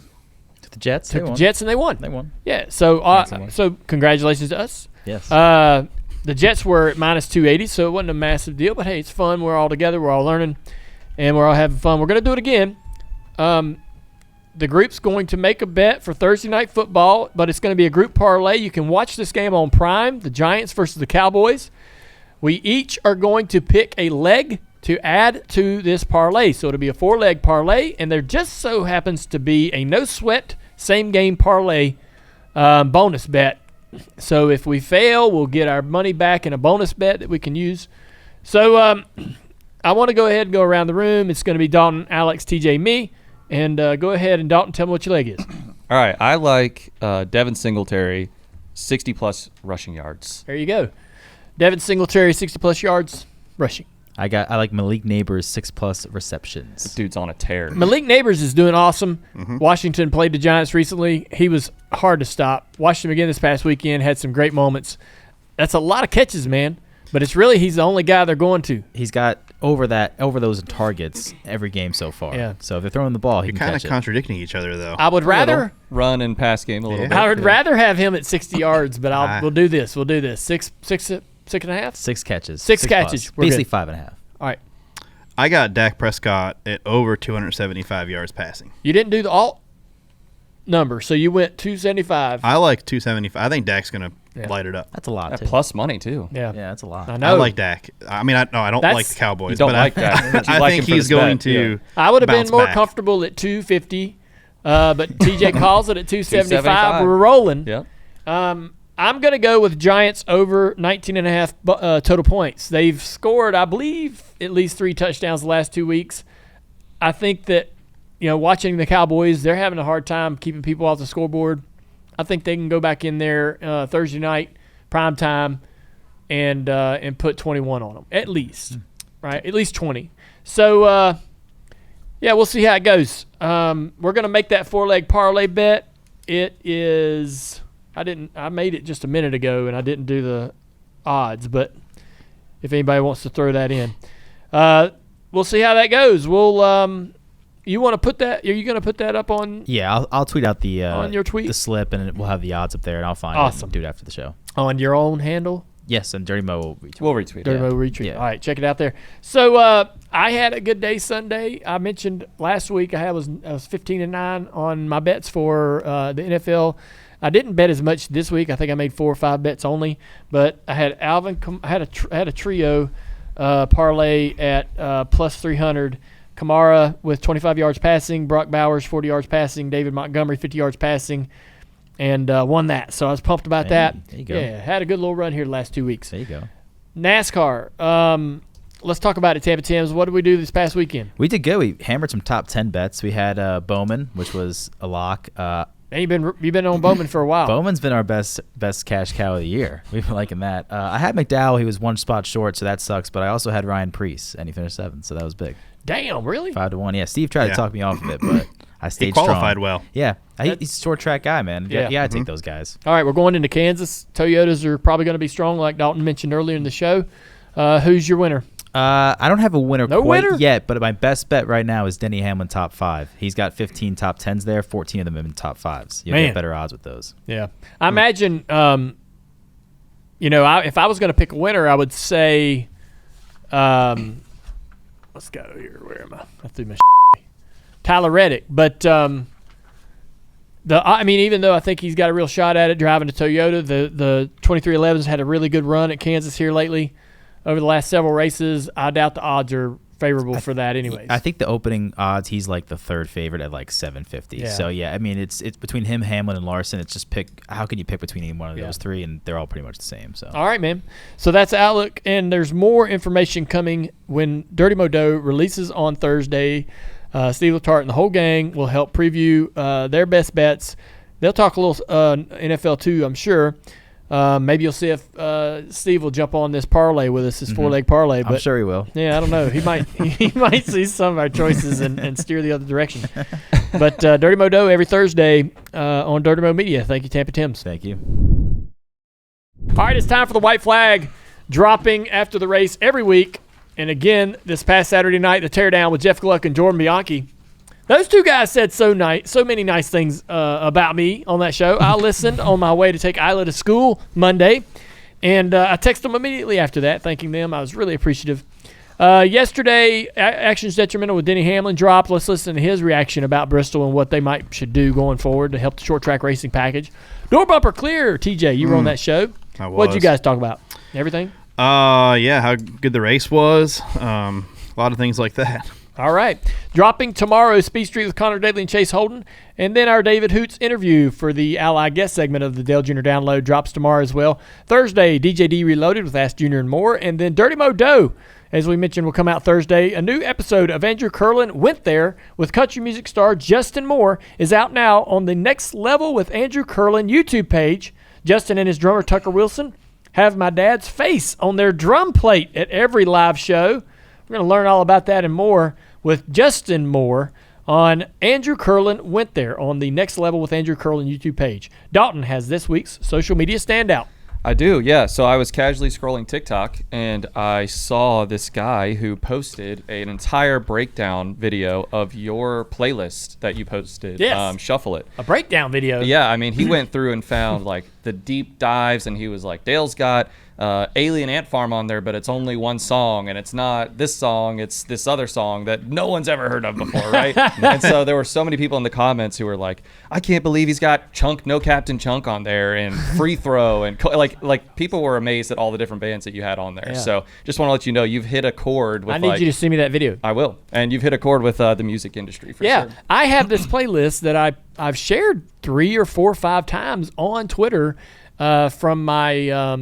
Jets. the Jets, and they won. They won. Yeah, so Handsome one. so congratulations to us. Yes. The Jets were at minus 280, so it wasn't a massive deal. But hey, it's fun. We're all together. We're all learning, and we're all having fun. We're going to do it again. The group's going to make a bet for Thursday night football, but it's going to be a group parlay. You can watch this game on Prime, the Giants versus the Cowboys. We each are going to pick a leg to add to this parlay. So it'll be a 4-leg parlay, and there just so happens to be a no-sweat same-game parlay bonus bet. So if we fail, we'll get our money back in a bonus bet that we can use. So I want to go ahead and go around the room. It's going to be Dalton, Alex, TJ, me. And go ahead and Dalton, tell me what your leg is. All right, I like Devin Singletary, 60-plus rushing yards. There you go. Devin Singletary, 60-plus yards rushing. I like Malik Neighbors 6+ receptions. This dude's on a tear. Malik Neighbors is doing awesome. Washington played the Giants recently. He was hard to stop. Watched him again this past weekend. Had some great moments. That's a lot of catches, man. But it's really he's the only guy they're going to. He's got over those targets every game so far. Yeah. So if they're throwing the ball, he You're can kind catch of it. contradicting each other though. I would rather Run and pass game a little Yeah. bit. I would rather have him at 60 yards, but Ah. we'll do this. We'll do this. Six and a half. 6 catches. Six 6+. catches. We're Basically good. 5.5. All right. I got Dak Prescott at over 275 yards passing. You didn't do the alt number, so you went 275. I like 275. I think Dak's gonna Yeah. light it up. That's a lot, At too. plus money, too. Yeah. Yeah, that's a lot. I know. I like Dak. I mean, I don't That's- like the Cowboys. You don't but like Dak, but you I like think him for he's this going bet, to. I would have been bounce more back. comfortable at 250, but TJ calls it at 275. 275. We're rolling. Yep. I'm going to go with Giants over 19.5 total points. They've scored, I believe, at least 3 touchdowns the last 2 weeks. I think that, watching the Cowboys, they're having a hard time keeping people off the scoreboard. I think they can go back in there Thursday night, prime time, and put 21 on them, at least, right? At least 20. So, yeah, we'll see how it goes. We're going to make that 4-leg parlay bet. It is – I made it just a minute ago, and I didn't do the odds, but if anybody wants to throw that in. We'll see how that goes. We'll you want to put that – are you going to put that up on – Yeah, I'll tweet out on your tweet? the slip, and we'll have the odds up there, and I'll find Awesome. it and do it after the show. on your own handle? Yes, and Dirty Mo will retweet. We'll retweet Dirty it. Mo retreat. Yeah. All right, check it out there. So I had a good day Sunday. I mentioned last week I was 15-9 on my bets for the NFL. I didn't bet as much this week. I think I made 4 or 5 bets only, but I had I had a trio parlay at plus 300. Kamara with 25 yards passing, Brock Bowers 40 yards passing, David Montgomery 50 yards passing, and won that. So I was pumped about Hey, that. there you go. Yeah, had a good little run here the last 2 weeks. There you go. NASCAR. Let's talk about it, Tampa Tims. What did we do this past weekend? We did good. We hammered some top 10 bets. We had Bowman, which was a lock. And you've been on Bowman for a while. Bowman's been our best cash cow of the year. We've been liking that. I had McDowell. He was one spot short, so that sucks. But I also had Ryan Priest, and he finished 7th, so that was big. Damn, really? 5-1. Yeah, Steve tried to talk me off of it, but I stayed strong. He qualified well. Yeah, he's a short track guy, man. Yeah. You gotta take those guys. All right, we're going into Kansas. Toyotas are probably going to be strong, like Dalton mentioned earlier in the show. Who's your winner? I don't have a winner winner yet, but my best bet right now is Denny Hamlin top 5. He's got 15 top 10s there, 14 of them in top 5s. You'll get better odds with those. Yeah. I imagine, if I was going to pick a winner, I would say, let's go here. Where am I? I threw my Tyler Reddick. But, even though I think he's got a real shot at it driving a Toyota, the 2311's had a really good run at Kansas here lately. Over the last several races, I doubt the odds are favorable for that anyways. I think the opening odds, he's like the third favorite at like 750. Yeah. So, yeah, it's between him, Hamlin, and Larson. It's just how can you pick between any one of those three, and they're all pretty much the same. So. All right, man. So that's Outlook, and there's more information coming when Dirty Modo releases on Thursday. Steve Letarte and the whole gang will help preview their best bets. They'll talk a little NFL too, I'm sure. Maybe you'll see if Steve will jump on this parlay with us, this 4-leg parlay. But I'm sure he will. Yeah, I don't know. He might see some of our choices and steer the other direction. But Dirty Modo every Thursday on Dirty Mo Media. Thank you, Tampa Tims. Thank you. All right, it's time for the white flag, dropping after the race every week. And again, this past Saturday night, the teardown with Jeff Gluck and Jordan Bianchi. Those two guys said so many nice things about me on that show. I listened on my way to take Isla to school Monday, and I texted them immediately after that, thanking them. I was really appreciative. Yesterday, Actions Detrimental with Denny Hamlin dropped. Let's listen to his reaction about Bristol and what they should do going forward to help the short track racing package. Door bumper clear, TJ. You were on that show. I was. What did you guys talk about? Everything? Yeah, how good the race was. A lot of things like that. All right. Dropping tomorrow, Speed Street with Connor Daly and Chase Holden. And then our David Hoots interview for the Ally guest segment of the Dale Jr. Download drops tomorrow as well. Thursday, DJD Reloaded with Ask Jr. and more. And then Dirty Modo, as we mentioned, will come out Thursday. A new episode of Andrew Curlin Went There with country music star Justin Moore is out now on the Next Level with Andrew Curlin YouTube page. Justin and his drummer Tucker Wilson have my dad's face on their drum plate at every live show. We're going to learn all about that and more with Justin Moore on Andrew Curlin Went There on the Next Level with Andrew Curlin YouTube page. Dalton has this week's social media standout. I do, yeah. So I was casually scrolling TikTok, and I saw this guy who posted an entire breakdown video of your playlist that you posted. Yes. Shuffle It. A breakdown video. Yeah, I mean, he went through and found, like, the deep dives, and he was like, Dale's got Alien Ant Farm on there, but it's only one song, and it's not this song, it's this other song that no one's ever heard of before, right? And so there were so many people in the comments who were like, I can't believe he's got Chunk, No Captain Chunk on there, and Free Throw, and like people were amazed at all the different bands that you had on there. Yeah. So just want to let you know you've hit a chord with, I need you to send me that video. I will. And you've hit a chord with the music industry for sure. I have this playlist that I've shared 3 or 4 or 5 times on Twitter from my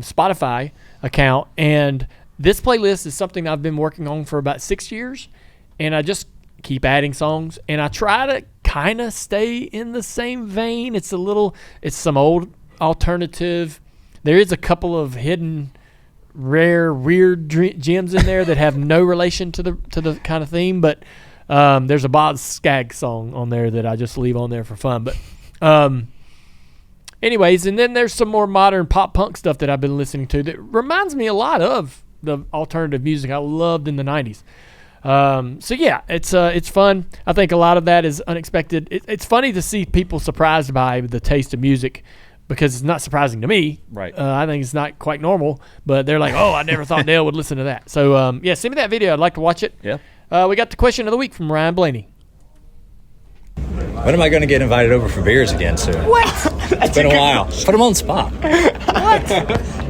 Spotify account, and this playlist is something I've been working on for about 6 years, and I just keep adding songs, and I try to kind of stay in the same vein. It's some old alternative. There is a couple of hidden rare weird gems in there that have no relation to the kind of theme, but there's a Bob Skaggs song on there that I just leave on there for fun. But anyways, and then there's some more modern pop punk stuff that I've been listening to that reminds me a lot of the alternative music I loved in the 90s. So yeah, it's fun. I think a lot of that is unexpected. It's funny to see people surprised by the taste of music, because it's not surprising to me. Right. I think it's not quite normal, but they're like, oh, I never thought Dale would listen to that. So yeah, send me that video. I'd like to watch it. Yeah. We got the question of the week from Ryan Blaney. When am I going to get invited over for beers again soon? What? It's been a while. Put him on the spot.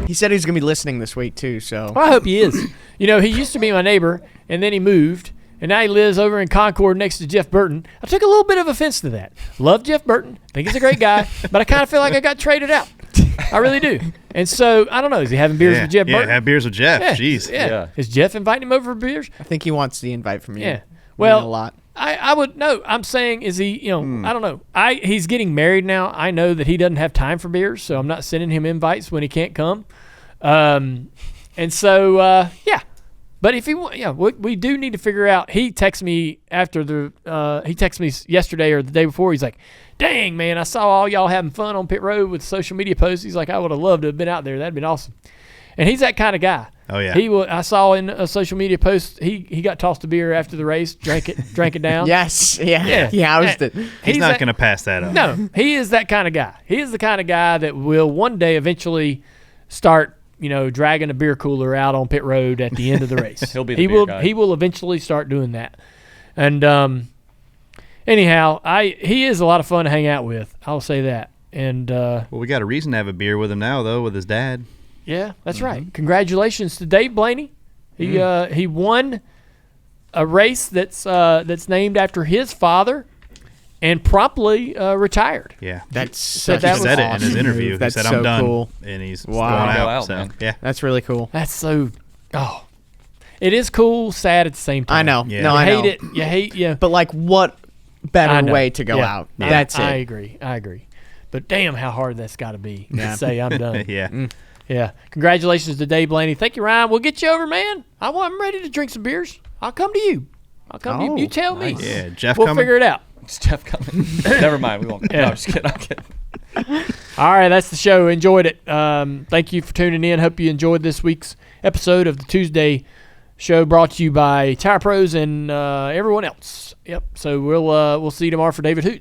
He said he's going to be listening this week, too, so. Well, I hope he is. He used to be my neighbor, and then he moved, and now he lives over in Concord next to Jeff Burton. I took a little bit of offense to that. Love Jeff Burton. Think he's a great guy, but I kind of feel like I got traded out. I really do. And so, I don't know. Is he having beers with Jeff Burton? Yeah, have beers with Jeff. Yeah. Jeez. Yeah. Is Jeff inviting him over for beers? I think he wants the invite from you. Yeah. Well, a lot. I would no. I'm saying, is he? I don't know. He's getting married now. I know that he doesn't have time for beers, so I'm not sending him invites when he can't come. And so yeah. But if he, we do need to figure out. He texted me after he texted me yesterday or the day before. He's like, "Dang man, I saw all y'all having fun on pit road with social media posts." He's like, "I would have loved to have been out there. That'd been awesome." And he's that kind of guy. Oh yeah. I saw in a social media post he got tossed a beer after the race, drank it down. Yes. Yeah. Yeah. I was He's not going to pass that up. No, he is that kind of guy. He is the kind of guy that will one day eventually start, dragging a beer cooler out on pit road at the end of the race. He'll be the beer guy. He will eventually start doing that. And anyhow, he is a lot of fun to hang out with. I'll say that. And well, we got a reason to have a beer with him now, though, with his dad. yeah, that's right. Congratulations to Dave Blaney. He won a race that's named after his father, and promptly retired. Yeah. That's that He was said it in awesome. his interview. That's he said, so I'm done. cool. And he's Wow. going Go out. out, So, man. yeah. That's really cool. That's so. Oh, it is cool, sad at the same time. I know. Yeah. No, You I know. hate it. You hate you. But like, what I better know. way to go Yeah. out? Yeah. That's I it. agree. But damn, how hard that's got to be Yeah. to say I'm done. Yeah. Yeah. Congratulations to Dave Blaney. Thank you, Ryan. We'll get you over, man. I'm ready to drink some beers. I'll come to you. To you. You tell me. Yeah. Jeff We'll coming? figure it out. It's Jeff coming. Never mind. We won't. Yeah. No, I'm just kidding. I'm kidding. All right, that's the show. Enjoyed it. Thank you for tuning in. Hope you enjoyed this week's episode of the Tuesday show, brought to you by Tire Pros and everyone else. Yep. So we'll see you tomorrow for David Hoots.